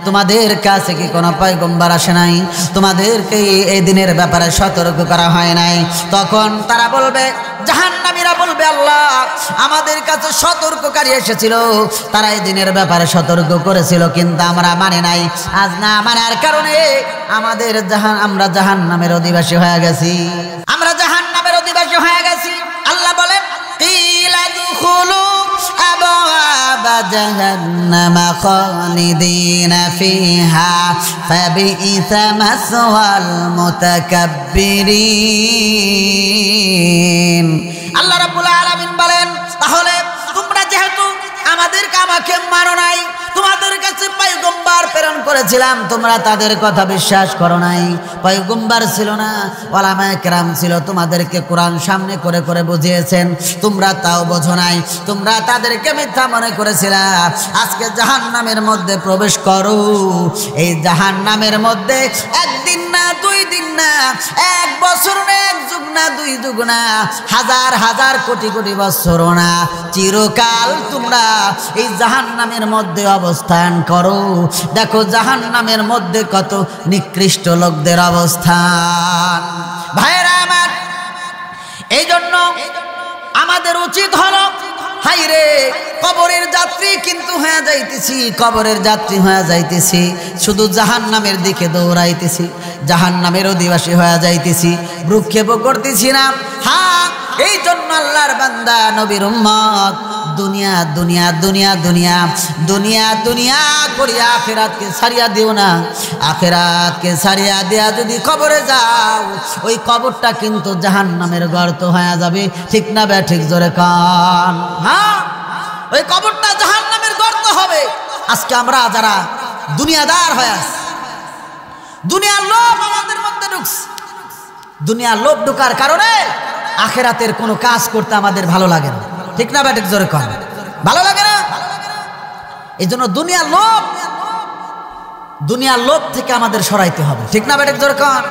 তোমাদের কাছে কি কোনো পয়গম্বর আসে নাই? তোমাদেরকে এই দিনের ব্যাপারে সতর্ক করা হয় নাই? তখন তারা বলবে, জাহান্নামীরা বলবে, আল্লাহ আমাদের কাছে সতর্ককারী এসেছিল, তারা এই দিনের ব্যাপারে সতর্ক করেছিল, কিন্তু আমরা মানে নাই। আজ না মানার কারণে আমরা জাহান্নামের অধিবাসী হয়ে গেছি। আমরা জাহান্নামের অধিবাসী হয়ে গেছি। আল্লাহ বলেন, কিলা দুখুলু আবওয়াবা জাহান্নামা খালিদিনা ফিহা ফাবিইসা মাসওয়াল মুতাকাব্বিরিন। আল্লাহ রাব্বুল আলামিন বলেন, তাহলে তোমরা যেহেতু আমাকে মানো নাই, তোমাদের কাছে পয়গম্বর প্রেরণ করেছিলাম, তোমরা তাদের কথা বিশ্বাস করো নাই। পয়গম্বর ছিল না, উলামায়ে কেরাম ছিল, তোমাদেরকে কোরআন সামনে করে করে বুঝিয়েছেন, তোমরা তাও বোঝো নাই। তোমরা তাদেরকে মিথ্যা মনে করেছিলা। আজকে জাহান্নামের মধ্যে প্রবেশ করো। এই জাহান্নামের মধ্যে একদিন না, 2 দিন না, 1 বছর না, 1 যুগ না, 2 যুগ না, হাজার হাজার কোটি কোটি বছর না, চিরকাল তোমরা এই জাহান্নামের মধ্যে অবস্থান করো। দেখো জাহান্নামের মধ্যে কত নিকৃষ্ট লোকদের অবস্থান। ভাইরা আমার, এই জন্য আমাদের উচিত হলো, হাইরে কবরের যাত্রী কিন্তু হয়ে যাইতেছি, কবরের যাত্রী হয়ে যাইতেছি, শুধু জাহান্নামের দিকে দৌড়াইতেছি, জাহান্নামের অধিবাসী হয়ে যাইতেছি, ভ্রুক্ষেপ করতেছি না। হ্যাঁ, এই জন্য আল্লাহর বান্দা, নবীর উম্মত, দুনিয়া দুনিয়া দুনিয়া দুনিয়া দুনিয়া দুনিয়া করিয়া আখিরাতকে ছাড়িয়া দিও না। আখিরাতকে ছাড়িয়া দেয়া যদি কবরে যাও, ওই কবরটা কিন্তু জাহান্নামের গর্ত হয়ে যাবে। ঠিক না বে ঠিক? জোরে কান। হ্যাঁ, ওই কবরটা জাহান্নামের গর্ত হবে। আজকে আমরা যারা দুনিয়াদার হয়ে আছি, দুনিয়ার লোভ আমাদের মধ্যে ঢুকছে, দুনিয়ার লোভ ঢোকার কারণে আখিরাতের কোনো কাজ করতে আমাদের ভালো লাগে না। ঠিক না ব্যাটিক? জোরে কর। ভালো লাগে না? এই জন্য দুনিয়ার লোভ থেকে আমাদের সরাইতে হবে। ঠিক না ব্যাটিক? জোরে কর।